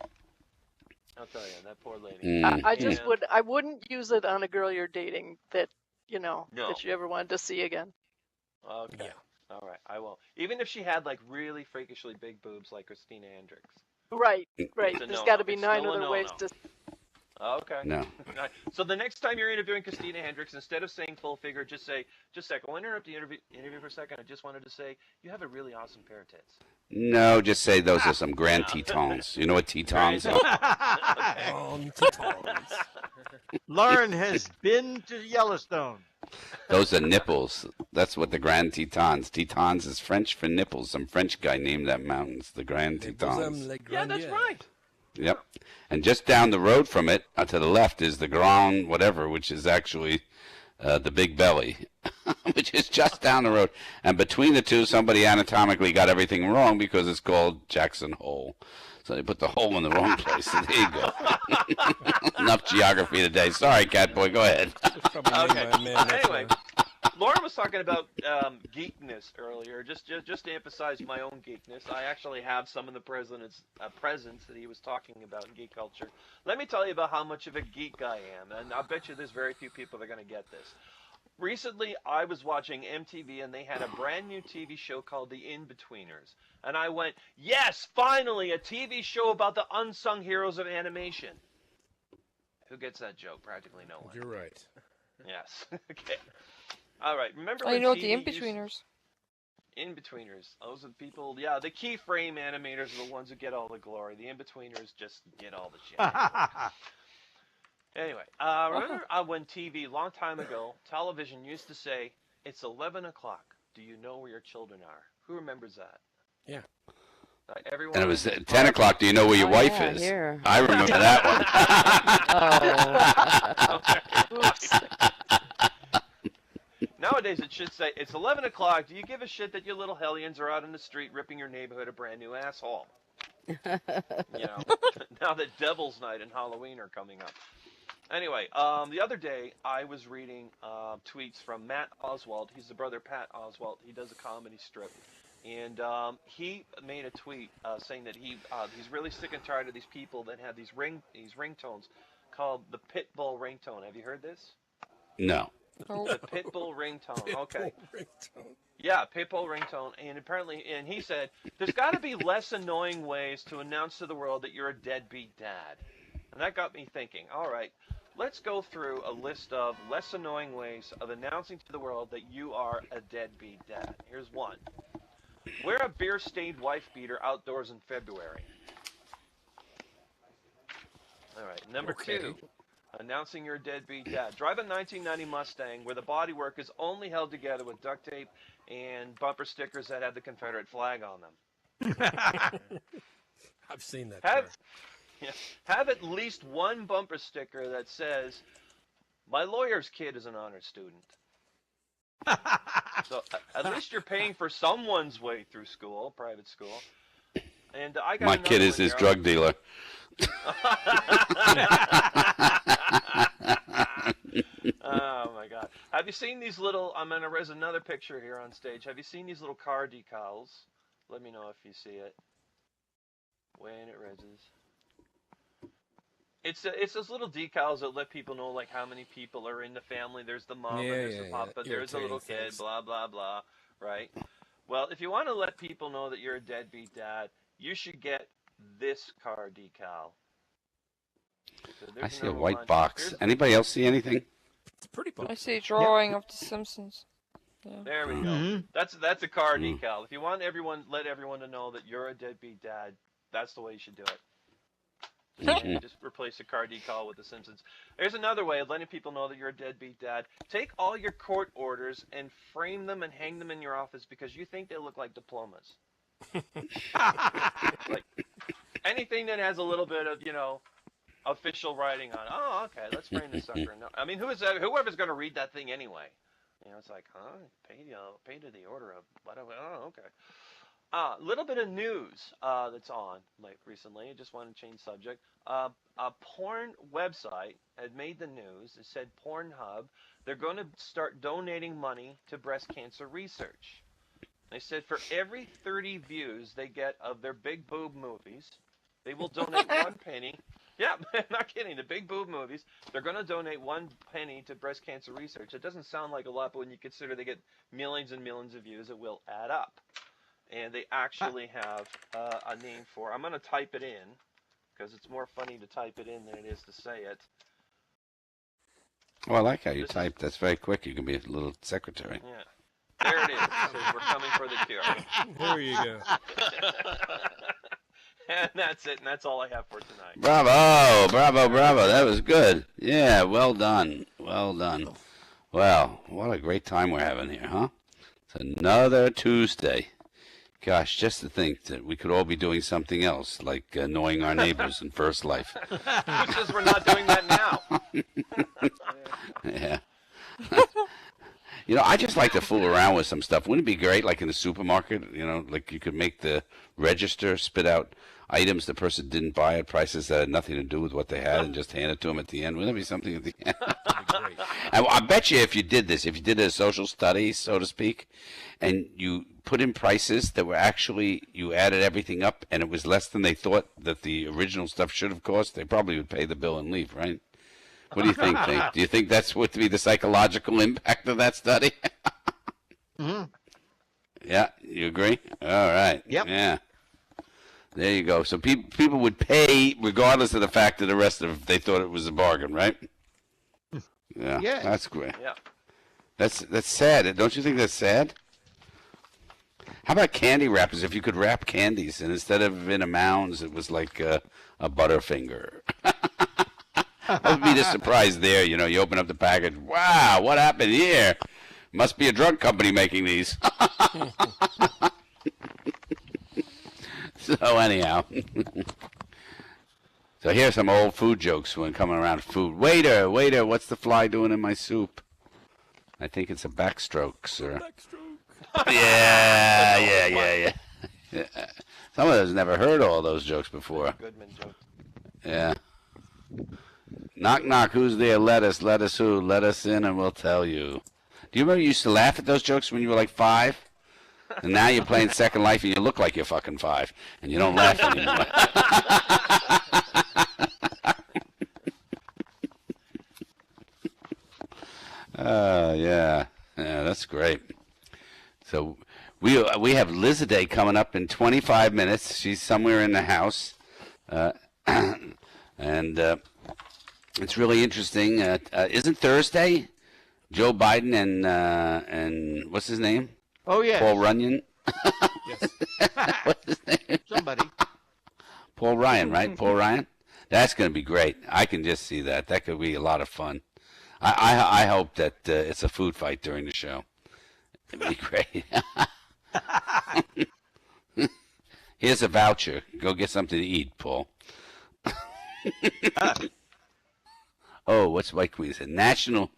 I'll tell you, that poor lady. I wouldn't use it on a girl you're dating that, No. that you ever wanted to see again. Okay. Yeah. All right, I won't. Even if she had, like, really freakishly big boobs like Christina Hendricks. Right. It's a There's no-no. got to be It's 9 still a other ways no-no. to... Okay. No. So the next time you're interviewing Christina Hendricks, instead of saying full figure, just say, just a second. I'll interrupt the interview for a second. I just wanted to say, you have a really awesome pair of tits. No, just say those are some grand Tetons. You know what Tetons are? Lauren has been to Yellowstone. Those are nipples. That's what the Grand Tetons. Tetons is French for nipples. Some French guy named that mountain. It's the Grand Tetons. Yeah, that's right. Yep. And just down the road from it, to the left, is the Grand whatever, which is actually the Big Belly, which is just down the road. And between the two, somebody anatomically got everything wrong because it's called Jackson Hole. So they put the hole in the wrong place. So there you go. Enough geography today. Sorry, Catboy. Go ahead. Okay. Anyway, Lauren was talking about geekness earlier. Just to emphasize my own geekness, I actually have some of the president's presents that he was talking about in geek culture. Let me tell you about how much of a geek I am, and I bet you there's very few people that are going to get this. Recently, I was watching MTV, and they had a brand new TV show called The In-Betweeners. And I went, yes, finally, a TV show about the unsung heroes of animation. Who gets that joke? Practically no one. You're right. Yes. Okay. All right. Remember I when know TV the in-betweeners. In-betweeners. Those are the people, yeah, the keyframe animators are the ones who get all the glory. The in-betweeners just get all the shit. Anyway, remember when TV, long time ago, television used to say, it's 11 o'clock. Do you know where your children are? Who remembers that? Yeah. Everyone. And it was at 10 o'clock. Do you know where your wife yeah, is? here. I remember that one. Oh. Oops. Nowadays, it should say, it's 11 o'clock. Do you give a shit that your little hellions are out in the street ripping your neighborhood a brand new asshole? You know, now that Devil's Night and Halloween are coming up. Anyway, the other day, I was reading tweets from Matt Oswald. He's the brother Pat Oswald. He does a comedy strip. And he made a tweet saying that he's really sick and tired of these people that have these ringtones called the Pitbull ringtone. Have you heard this? No. The Pitbull ringtone. Okay. Ringtone. Yeah, Pitbull ringtone. And apparently, and he said, there's got to be less annoying ways to announce to the world that you're a deadbeat dad. And that got me thinking, all right, let's go through a list of less annoying ways of announcing to the world that you are a deadbeat dad. Here's one. Wear a beer-stained wife beater outdoors in February. All right, number two. Announcing you're a deadbeat dad. Drive a 1990 Mustang where the bodywork is only held together with duct tape and bumper stickers that have the Confederate flag on them. I've seen that. Have at least one bumper sticker that says, "My lawyer's kid is an honor student." So at least you're paying for someone's way through school, private school. And I got My kid is his drug dealer. Oh my God! Have you seen these little? I'm gonna raise another picture here on stage. Have you seen these little car decals? Let me know if you see it. When it raises. It's those little decals that let people know like how many people are in the family. There's the mom, and there's the papa, there's a little kid, blah blah blah. Right? Well, if you want to let people know that you're a deadbeat dad, you should get this car decal. So I see a white box. Anybody else see anything? It's pretty book. I see a drawing of The Simpsons. Yeah. There we go. That's a car decal. If you want let everyone to know that you're a deadbeat dad, that's the way you should do it. Just replace the car decal with The Simpsons. There's another way of letting people know that you're a deadbeat dad. Take all your court orders and frame them and hang them in your office because you think they look like diplomas. Like anything that has a little bit of, official writing on. Oh, okay, let's frame this sucker. No, I mean, whoever's going to read that thing anyway? It's like, pay to the order of whatever. Oh, okay. A little bit of news that's on recently. I just want to change subject. A porn website had made the news. It said Pornhub. They're going to start donating money to breast cancer research. They said for every 30 views they get of their big boob movies, they will donate 1 penny. Yeah, I'm not kidding. The big boob movies, they're going to donate 1 penny to breast cancer research. It doesn't sound like a lot, but when you consider they get millions and millions of views, it will add up. And they actually have a name for. I'm going to type it in because it's more funny to type it in than it is to say it. Oh, I like how you type. That's very quick. You can be a little secretary. Yeah. There it is. It says, "We're coming for the cure." There you go. And that's it. And that's all I have for tonight. Bravo, bravo, bravo. That was good. Yeah, well done. Well done. Well, what a great time we're having here, huh? It's another Tuesday. Gosh, just to think that we could all be doing something else, like annoying our neighbors in First Life. Who says we're not doing that now? Yeah. I just like to fool around with some stuff. Wouldn't it be great, like in the supermarket, like you could make the register spit out items the person didn't buy at prices that had nothing to do with what they had and just hand it to them at the end? Wouldn't that be something at the end? And I bet you if you did this, if you did a social study, so to speak, and you put in prices that were actually, you added everything up and it was less than they thought that the original stuff should have cost, they probably would pay the bill and leave, right? What do you think, Dave? Do you think that's what would be the psychological impact of that study? Yeah, you agree? All right. Yep. Yeah. There you go. So people would pay regardless of the fact that the rest of they thought it was a bargain, right? Yeah. Yeah. That's great. Yeah. That's sad. Don't you think that's sad? How about candy wrappers? If you could wrap candies and instead of in a mounds, it was like a Butterfinger. That would be the surprise there. You open up the package. Wow, what happened here? Must be a drug company making these. So anyhow, so here's some old food jokes when coming around food. Waiter, what's the fly doing in my soup? I think it's a backstroke, sir. Yeah. Some of us never heard all those jokes before. Goodman joke. Yeah. Knock, knock, who's there? Let us who? Let us in and we'll tell you. Do you remember you used to laugh at those jokes when you were like 5? And now you're playing Second Life and you look like you're fucking 5. And you don't laugh anymore. Yeah, that's great. So we have Lizaday coming up in 25 minutes. She's somewhere in the house. And it's really interesting. Isn't Thursday Joe Biden and what's his name? Oh, yeah. Paul Runyon? Yes. What's his name? Somebody. Paul Ryan, right? Paul Ryan? That's going to be great. I can just see that. That could be a lot of fun. I hope that it's a food fight during the show. It'd be great. Here's a voucher. Go get something to eat, Paul. Oh, what's White Queen said? National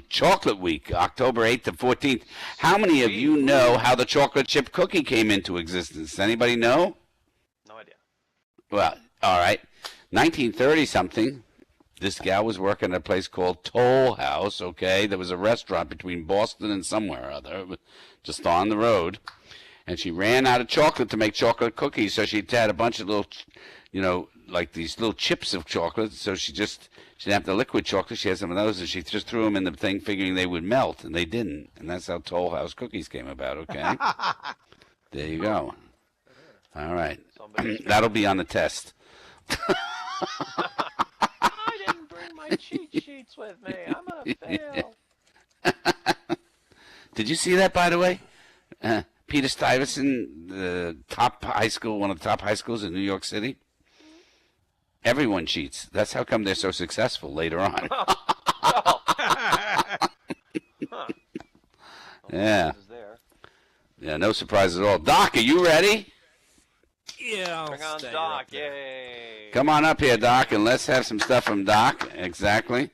Chocolate Week, October 8th to 14th. How many of you know how the chocolate chip cookie came into existence? Anybody know? No idea. Well, all right. 1930-something, this gal was working at a place called Toll House, okay? There was a restaurant between Boston and somewhere or other, just on the road. And she ran out of chocolate to make chocolate cookies, so she had a bunch of little, like these little chips of chocolate. So she didn't have the liquid chocolate. She had some of those, and she just threw them in the thing, figuring they would melt, and they didn't. And that's how Toll House cookies came about, okay? There you go. All right. That'll be on the test. I didn't bring my cheat sheets with me. I'm going to fail. Did you see that, by the way? Peter Stuyvesant, the top high school, one of the top high schools in New York City. Everyone cheats. That's how come they're so successful later on. Yeah. Yeah, no surprise at all. Doc, are you ready? Yeah, I'll Bring on stay Doc. right there. Yay. Come on up here, Doc, and let's have some stuff from Doc. Exactly.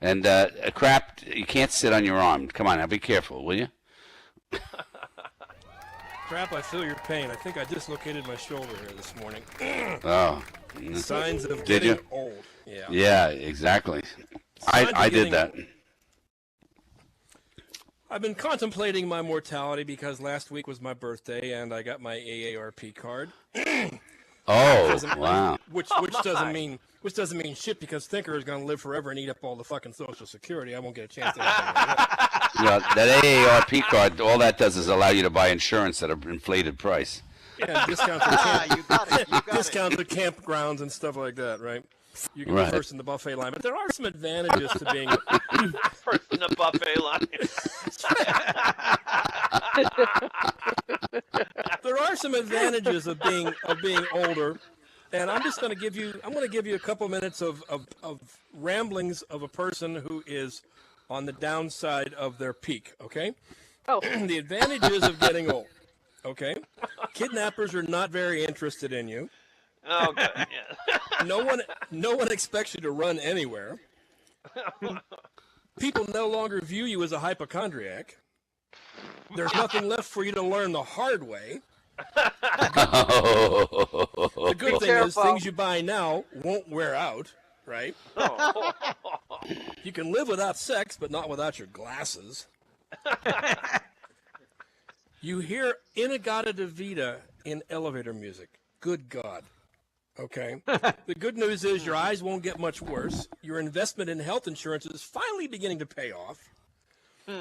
And crap, you can't sit on your arm. Come on now, be careful, will you? Crap, I feel your pain. I think I dislocated my shoulder here this morning. Oh. Signs of Did getting you? old. Yeah. Yeah, exactly. Signs of I did getting that. old. I've been contemplating my mortality because last week was my birthday and I got my AARP card. Oh, wow. Which doesn't mean shit because Thinker is going to live forever and eat up all the fucking Social Security. I won't get a chance to. That AARP card, all that does is allow you to buy insurance at an inflated price. Yeah, discounts at campgrounds and stuff like that, right? You can be first in the buffet line, but there are some advantages to being first in the buffet line. There are some advantages of being older, and I'm just going to give you a couple minutes of ramblings of a person who is on the downside of their peak. Okay. Oh. The advantages of getting old. Okay. Kidnappers are not very interested in you. Oh, good. Yeah. No one expects you to run anywhere. People no longer view you as a hypochondriac. There's nothing left for you to learn the hard way. The good thing is things you buy now won't wear out, right? Oh. You can live without sex, but not without your glasses. You hear Inagata Devita in elevator music. Good God. Okay. The good news is your eyes won't get much worse. Your investment in health insurance is finally beginning to pay off.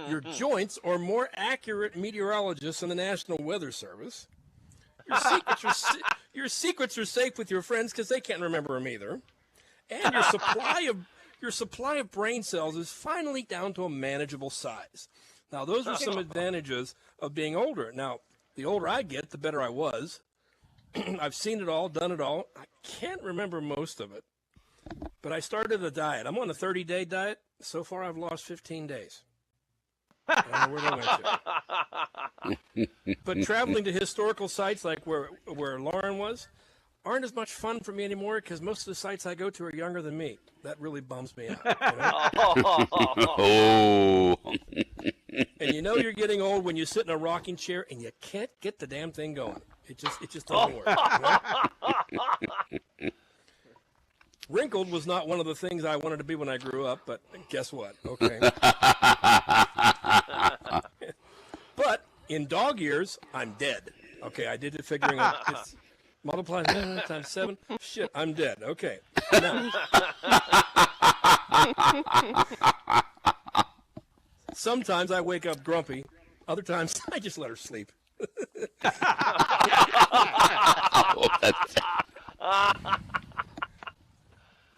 Your joints are more accurate meteorologists in the National Weather Service. Your secrets are safe with your friends because they can't remember them either. And your supply of brain cells is finally down to a manageable size. Now, those are some advantages of being older. Now, the older I get, the better I was. I've seen it all, done it all. I can't remember most of it. But I started a diet. I'm on a 30-day diet. So far, I've lost 15 days. I don't know where they went to. But traveling to historical sites like where Lauren was aren't as much fun for me anymore because most of the sites I go to are younger than me. That really bums me out. You know? Oh. And you know you're getting old when you sit in a rocking chair and you can't get the damn thing going. It just doesn't work. You know? Wrinkled was not one of the things I wanted to be when I grew up, but guess what? Okay. But in dog years, I'm dead. Okay, I did the figuring out. It's multiply times 7. Shit, I'm dead. Okay. Now, sometimes I wake up grumpy. Other times I just let her sleep. Oh, that's...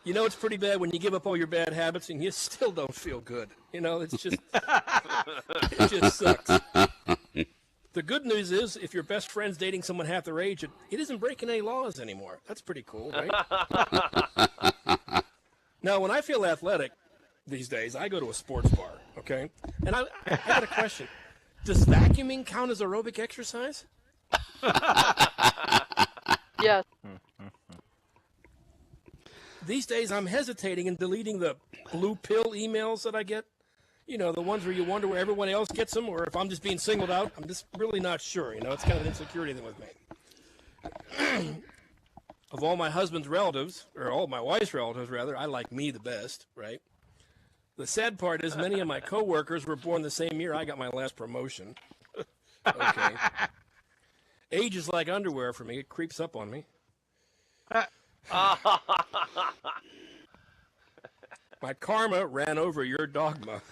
You know, it's pretty bad when you give up all your bad habits and you still don't feel good. You know, it's just, it just sucks. The good news is, if your best friend's dating someone half their age, it isn't breaking any laws anymore. That's pretty cool, right? Now, when I feel athletic these days, I go to a sports bar, okay? And I got a question. Does vacuuming count as aerobic exercise? Yeah. These days, I'm hesitating and deleting the blue pill emails that I get. You know, the ones where you wonder where everyone else gets them, or if I'm just being singled out. I'm just really not sure. You know, it's kind of an insecurity thing with me. Of all my husband's relatives, or all my wife's relatives, rather, I like me the best, right? The sad part is many of my coworkers were born the same year I got my last promotion. Okay. Age is like underwear for me. It creeps up on me. My karma ran over your dogma.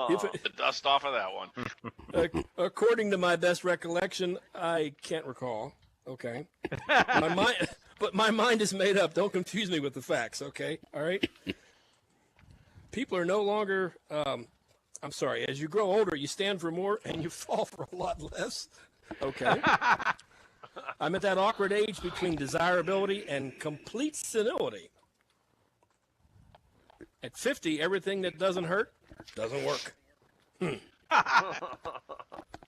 The dust off of that one. According to my best recollection, I can't recall. Okay. But my mind is made up. Don't confuse me with the facts, okay? All right? People are no longer, I'm sorry, as you grow older, you stand for more and you fall for a lot less. Okay. I'm at that awkward age between desirability and complete senility. At 50, everything that doesn't hurt doesn't work.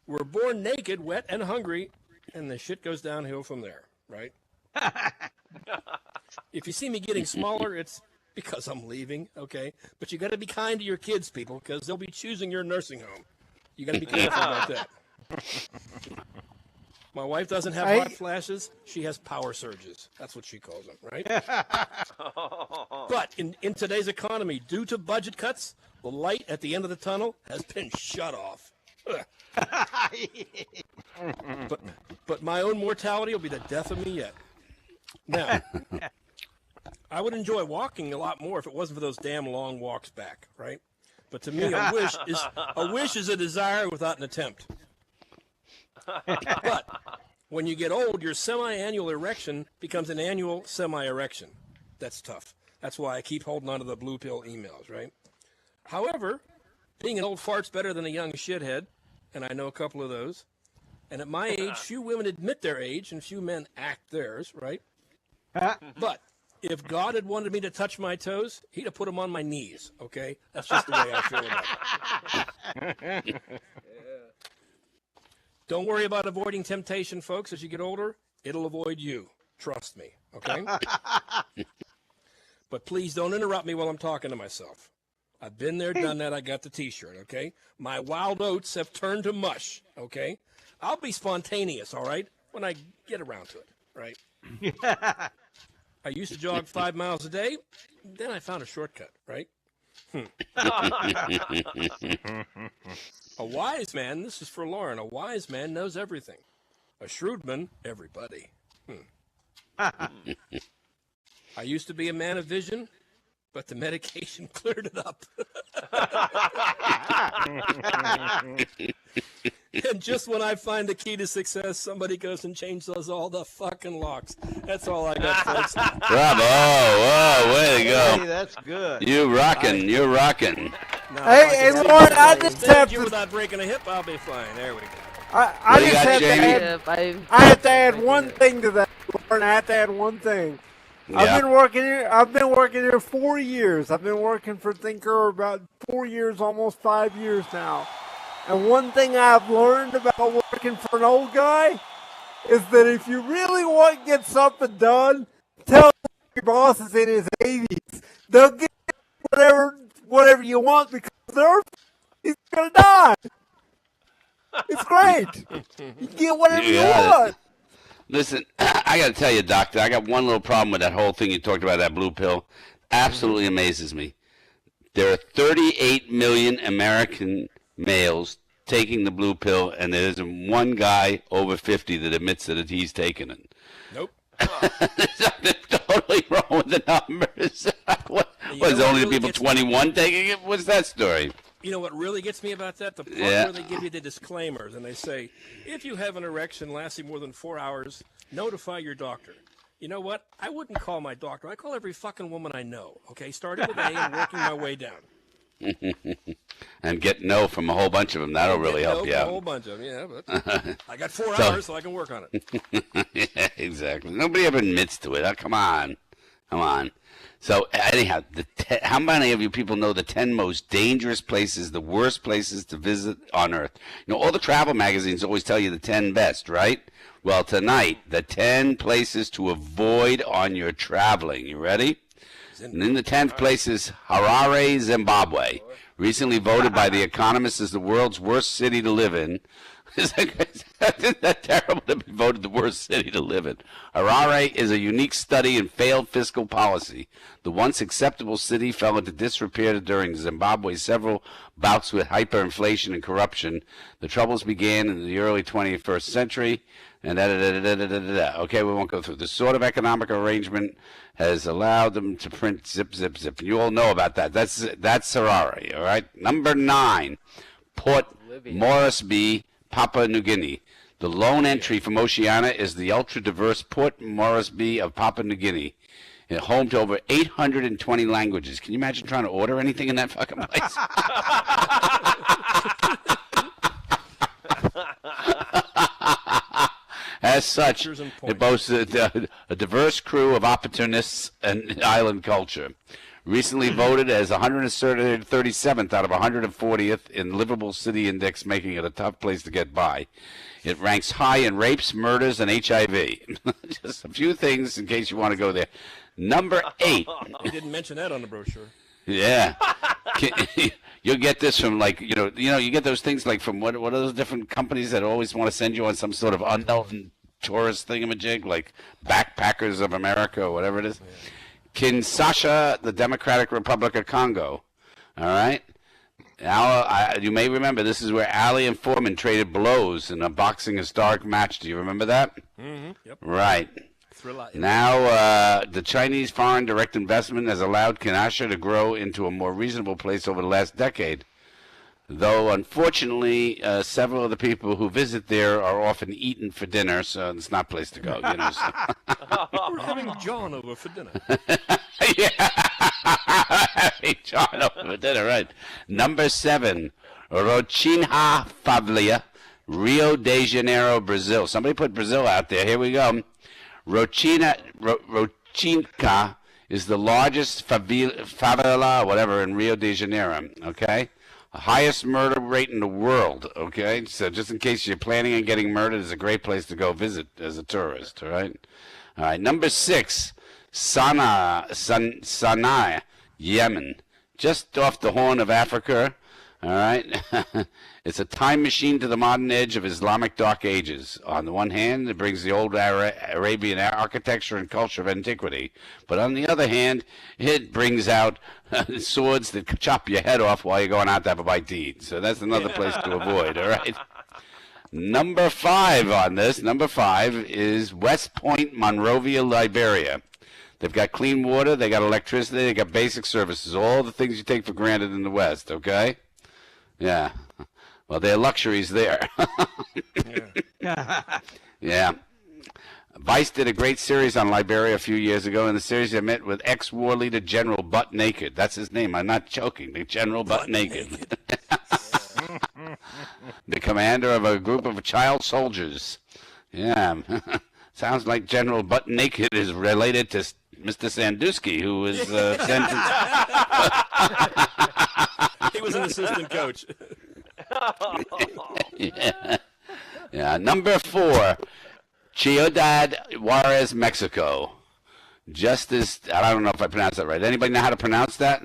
We're born naked, wet, and hungry, and the shit goes downhill from there, right? If you see me getting smaller, it's because I'm leaving, okay? But you got to be kind to your kids, people, because they'll be choosing your nursing home. You got to be careful about that. My wife doesn't have hot flashes. She has power surges. That's what she calls them, right? But in today's economy, due to budget cuts, the light at the end of the tunnel has been shut off. But my own mortality will be the death of me yet. Now, I would enjoy walking a lot more if it wasn't for those damn long walks back, right? But to me, a wish is a desire without an attempt. But when you get old, your semi-annual erection becomes an annual semi-erection. That's tough. That's why I keep holding on to the blue pill emails, right? However, being an old fart's better than a young shithead, and I know a couple of those. And at my age, few women admit their age and few men act theirs, right? But if God had wanted me to touch my toes, he'd have put them on my knees, okay? That's just the way I feel about it. Don't worry about avoiding temptation, folks. As you get older, it'll avoid you. Trust me, okay? But please don't interrupt me while I'm talking to myself. I've been there, done that. I got the T-shirt, okay? My wild oats have turned to mush, okay? I'll be spontaneous, all right, when I get around to it, right? I used to jog 5 miles a day. Then I found a shortcut, right? A wise man, this is for Lauren, a wise man knows everything. A shrewd man, everybody. I used to be a man of vision, but the medication cleared it up. And just when I find the key to success, somebody goes and changes all the fucking locks. That's all I got, folks. Bravo! Whoa, way to go! Hey, that's good. You're rocking. Now, Hey, Lauren, I just have to. without breaking a hip, I'll be fine. There we go. I you just got, have to Jamie? add. I have to add one thing to that, Lauren. I have to add one thing. I've been working here. I've been working here 4 years. I've been working for Thinker about 4 years, almost 5 years now. And one thing I've learned about working for an old guy is that if you really want to get something done, tell your boss is in his 80s. They'll get whatever you want because he's gonna die. It's great. You get whatever you want. Listen, I got to tell you, Doctor, I got one little problem with that whole thing you talked about, that blue pill. Absolutely amazes me. There are 38 million American males taking the blue pill, and there isn't one guy over 50 that admits that he's taken it. Nope. There's something totally wrong with the numbers. Was only the people 21 taking it? What's that story? You know what really gets me about that? The part where they give you the disclaimers and they say, if you have an erection lasting more than 4 hours, notify your doctor. You know what? I wouldn't call my doctor. I call every fucking woman I know, okay? Starting with A and working my way down. And get no from a whole bunch of them. That'll really help you out. A whole bunch of them, yeah. But I got 4 hours, so I can work on it. Yeah, exactly. Nobody ever admits to it. Oh, come on. Come on. So, anyhow, how many of you people know the 10 most dangerous places, the worst places to visit on Earth? You know, all the travel magazines always tell you the 10 best, right? Well, tonight, the 10 places to avoid on your traveling. You ready? And in the 10th place is Harare, Zimbabwe, recently voted by The Economist as the world's worst city to live in. Isn't that terrible to be voted the worst city to live in? Harare is a unique study in failed fiscal policy. The once acceptable city fell into disrepair during Zimbabwe's several bouts with hyperinflation and corruption. The troubles began in the early 21st century. And okay, we won't go through. The sort of economic arrangement has allowed them to print zip, zip, zip. You all know about that. That's Harare, all right? Number 9, Port Moresby, Papua New Guinea. The lone entry from Oceania is the ultra-diverse Port Moresby of Papua New Guinea, home to over 820 languages. Can you imagine trying to order anything in that fucking place? As such, it boasts a diverse crew of opportunists and island culture. Recently voted as 137th out of 140th in Livable City Index, making it a tough place to get by. It ranks high in rapes, murders, and HIV. Just a few things in case you want to go there. Number 8. They didn't mention that on the brochure. Yeah. You'll get this from, like, you get those things like from what are those different companies that always want to send you on some sort of unknown tourist thingamajig, like Backpackers of America or whatever it is. Yeah. Kinshasa, the Democratic Republic of Congo. All right? Now, you may remember this is where Ali and Foreman traded blows in a boxing historic match. Do you remember that? Mm-hmm. Yep. Right. Now, the Chinese foreign direct investment has allowed Kinshasa to grow into a more reasonable place over the last decade. Though, unfortunately, several of the people who visit there are often eaten for dinner, so it's not a place to go. You know, so. We're having John over for dinner. Yeah, having John over for dinner, right. Number 7, Rochinha Favela, Rio de Janeiro, Brazil. Somebody put Brazil out there. Here we go. Rochinha is the largest favela, whatever, in Rio de Janeiro, okay? Highest murder rate in the world, okay? So just in case you're planning on getting murdered, it's a great place to go visit as a tourist, all right? All right, number 6, Sana'a, Yemen. Just off the Horn of Africa, all right? It's a time machine to the modern edge of Islamic Dark Ages. On the one hand, it brings the old Arabian architecture and culture of antiquity. But on the other hand, it brings out swords that chop your head off while you're going out to have a bite to eat. So that's another place to avoid, all right? Number 5 on this, number 5 is West Point, Monrovia, Liberia. They've got clean water, they got electricity, they got basic services, all the things you take for granted in the West, okay? Yeah. Well, there are luxuries there. Yeah. Vice did a great series on Liberia a few years ago. In the series, they met with ex-war leader General Butt Naked. That's his name. I'm not joking. The General Butt Naked. The commander of a group of child soldiers. Yeah. Sounds like General Butt Naked is related to Mr. Sandusky, who was sent to... He was an assistant coach. Yeah. Number 4, Ciudad Juarez, Mexico. Just as, I don't know if I pronounced that right. Anybody know how to pronounce that?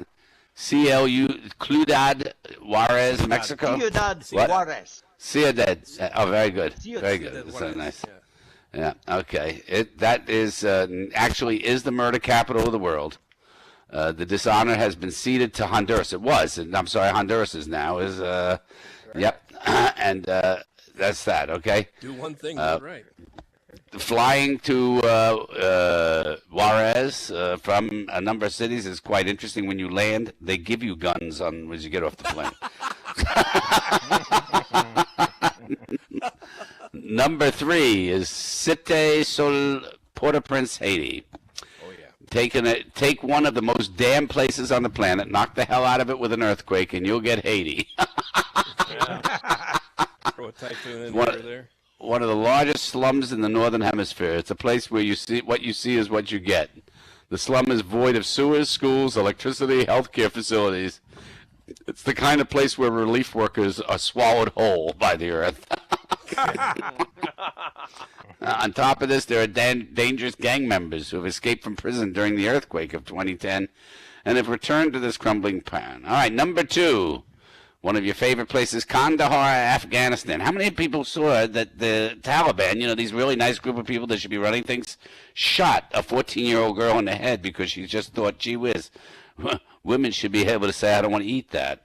Ciudad Juarez, Mexico? Ciudad What? Juarez. Ciudad. Oh, very good. Ciudad Very good. Juarez, That's nice. yeah. Yeah, okay. That is actually is the murder capital of the world. The dishonor has been ceded to Honduras. It was. And I'm sorry, Honduras is now. Yep. And that's that, okay? Do one thing, right. Flying to Juarez from a number of cities is quite interesting. When you land, they give you guns as you get off the plane. Number 3 is Cité Sol, Port-au-Prince, Haiti. Oh, yeah. Take one of the most damn places on the planet, knock the hell out of it with an earthquake, and you'll get Haiti. Throw a typhoon in there. One of the largest slums in the northern hemisphere. It's a place where what you see is what you get. The slum is void of sewers, schools, electricity, healthcare facilities. It's the kind of place where relief workers are swallowed whole by the earth. On top of this, there are dangerous gang members who have escaped from prison during the earthquake of 2010 and have returned to this crumbling town. All right, number 2. One of your favorite places, Kandahar, Afghanistan. How many people saw that the Taliban, these really nice group of people that should be running things, shot a 14-year-old girl in the head because she just thought, gee whiz, women should be able to say, I don't want to eat that.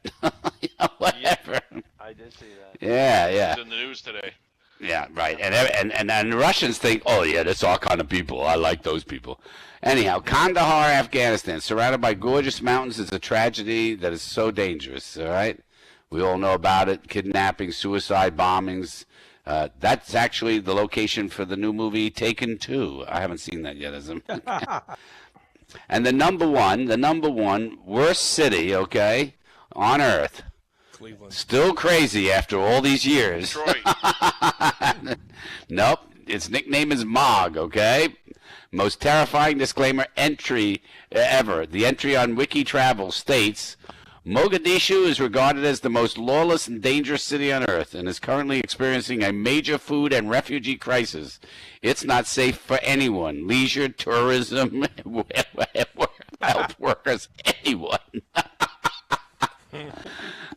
Whatever. Yeah, I did see that. Yeah. It's in the news today. Yeah, right. And the Russians think, oh, yeah, that's our kind of people. I like those people. Anyhow, Kandahar, Afghanistan, surrounded by gorgeous mountains, is a tragedy that is so dangerous, all right? We all know about it, kidnapping, suicide bombings. That's actually the location for the new movie Taken 2. I haven't seen that yet. And the number one worst city, okay, on Earth. Cleveland. Still crazy after all these years. Detroit. Nope. Its nickname is Mog, okay? Most terrifying disclaimer entry ever. The entry on Wiki Travel states, Mogadishu is regarded as the most lawless and dangerous city on earth and is currently experiencing a major food and refugee crisis. It's not safe for anyone, leisure, tourism, health workers, anyone.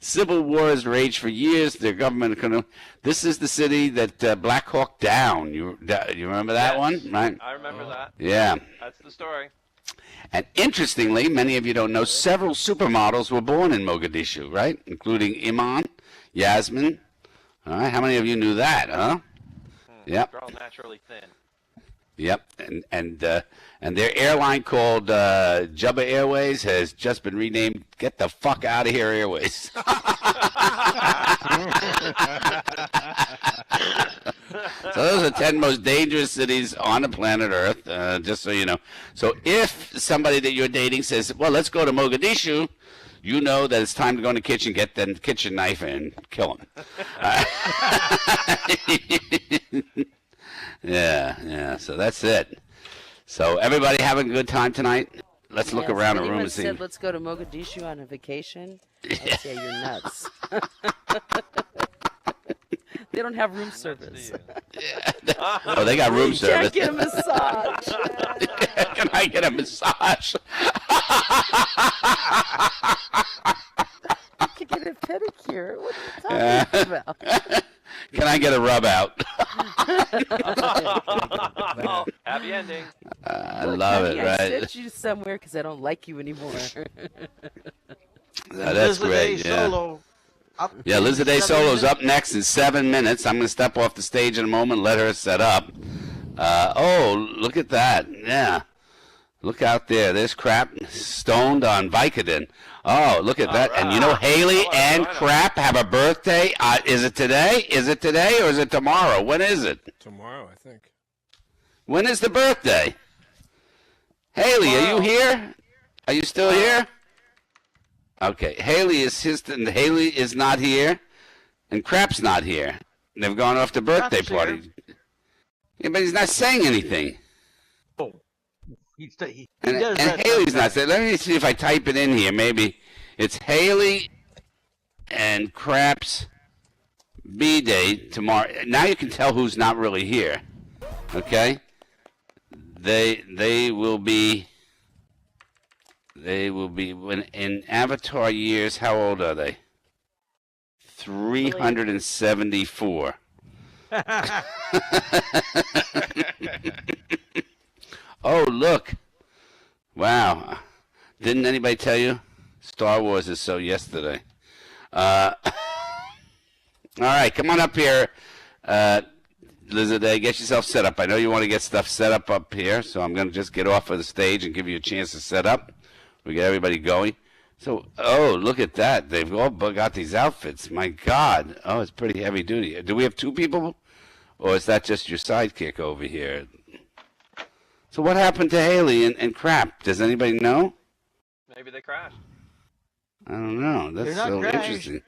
Civil wars raged for years. Their government This is the city that Black Hawk Down. You remember that one, right? I remember that. Yeah. That's the story. And interestingly, many of you don't know, several supermodels were born in Mogadishu, right? Including Iman, Yasmin. All right, how many of you knew that, huh? Yep. They're all naturally thin. Yep, and their airline called Jubba Airways has just been renamed Get the Fuck Out of Here Airways. So those are 10 most dangerous cities on the planet Earth, just so you know. So if somebody that you're dating says, well, let's go to Mogadishu, you know that it's time to go in the kitchen, get the kitchen knife, and kill him. Yeah, so that's it. So everybody having a good time tonight? Let's look around the room and see. Said, let's go to Mogadishu on a vacation. I say you're nuts. They don't have room service. Oh, they got room service. Can't get a massage. Can I get a massage? You can get a pedicure. What are you talking about? Can I get a rub out? Happy ending. I love it, I right? sent you somewhere because I don't like you anymore. That's great. Yeah. Solo. Yeah, Liza Day Solo's up next in 7 minutes. I'm going to step off the stage in a moment, let her set up. Oh, look at that. Yeah. Look out there. There's Crap stoned on Vicodin. Oh, look at that. Right. And you know, Haley and Crap have a birthday. Is it today? Is it today or is it tomorrow? When is it? Tomorrow, I think. When is the birthday? Haley, are you here? Are you still here? Okay, Haley is not here, and Crap's not here. They've gone off the birthday party. Yeah, but he's not saying anything. Oh, He And, does and that Haley's not sometimes. saying. Let me see if I type it in here. Maybe it's Haley and Craps B-Day tomorrow. Now you can tell who's not really here. Okay? They will be when in Avatar years. How old are they? 374. Oh, look. Wow. Didn't anybody tell you? Star Wars is so yesterday. All right, come on up here, Lizard. Get yourself set up. I know you want to get stuff set up here, so I'm going to just get off of the stage and give you a chance to set up. We get everybody going. So, oh, look at that. They've all got these outfits. My God. Oh, it's pretty heavy duty. Do we have two people? Or is that just your sidekick over here? So what happened to Haley and Crap? Does anybody know? Maybe they crashed. I don't know. That's They're not so crashed. interesting.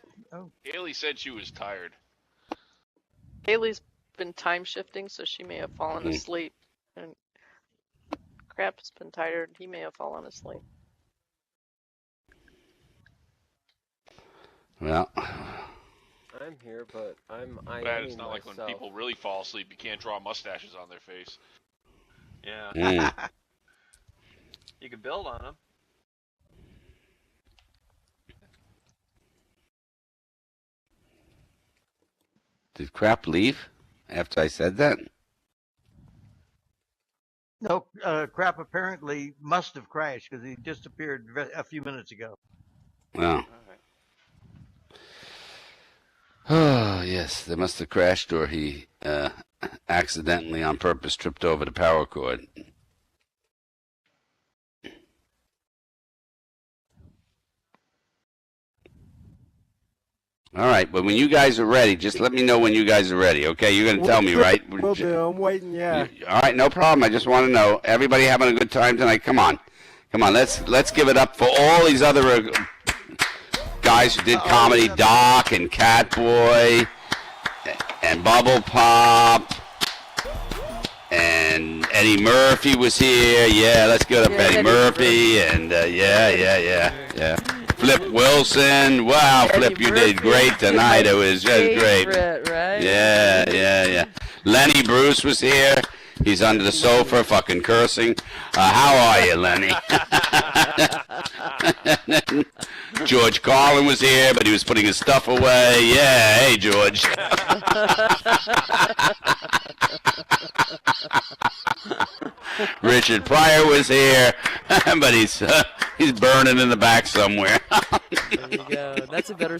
Haley said she was tired. Haley's been time shifting, so she may have fallen asleep. And Crap's been tired. He may have fallen asleep. Well, I'm here, but I'm Bad, it's not like when myself. people really fall asleep, you can't draw mustaches on their face. Yeah. You can build on them. did Crap leave after I said that? No, Crap apparently must have crashed because he disappeared a few minutes ago. Oh. Oh, yes. They must have crashed or he accidentally on purpose tripped over the power cord. All right, but when you guys are ready, just let me know when you guys are ready, okay? You're going to tell me, right? Will do. I'm waiting, yeah. All right, no problem. I just want to know. Everybody having a good time tonight? Come on. Come on, let's give it up for all these other guys who did comedy. Doc and Catboy and Bubble Pop. And Eddie Murphy was here. Yeah, let's give it up, Eddie Murphy. And yeah. Flip Wilson. Wow, Flip, you did great tonight. It was just great. Right? Yeah. Lenny Bruce was here. He's under the sofa fucking cursing. How are you, Lenny? George Carlin was here, but he was putting his stuff away. Yeah, hey, George. Richard Pryor was here, but he's burning in the back somewhere. There you go. That's a better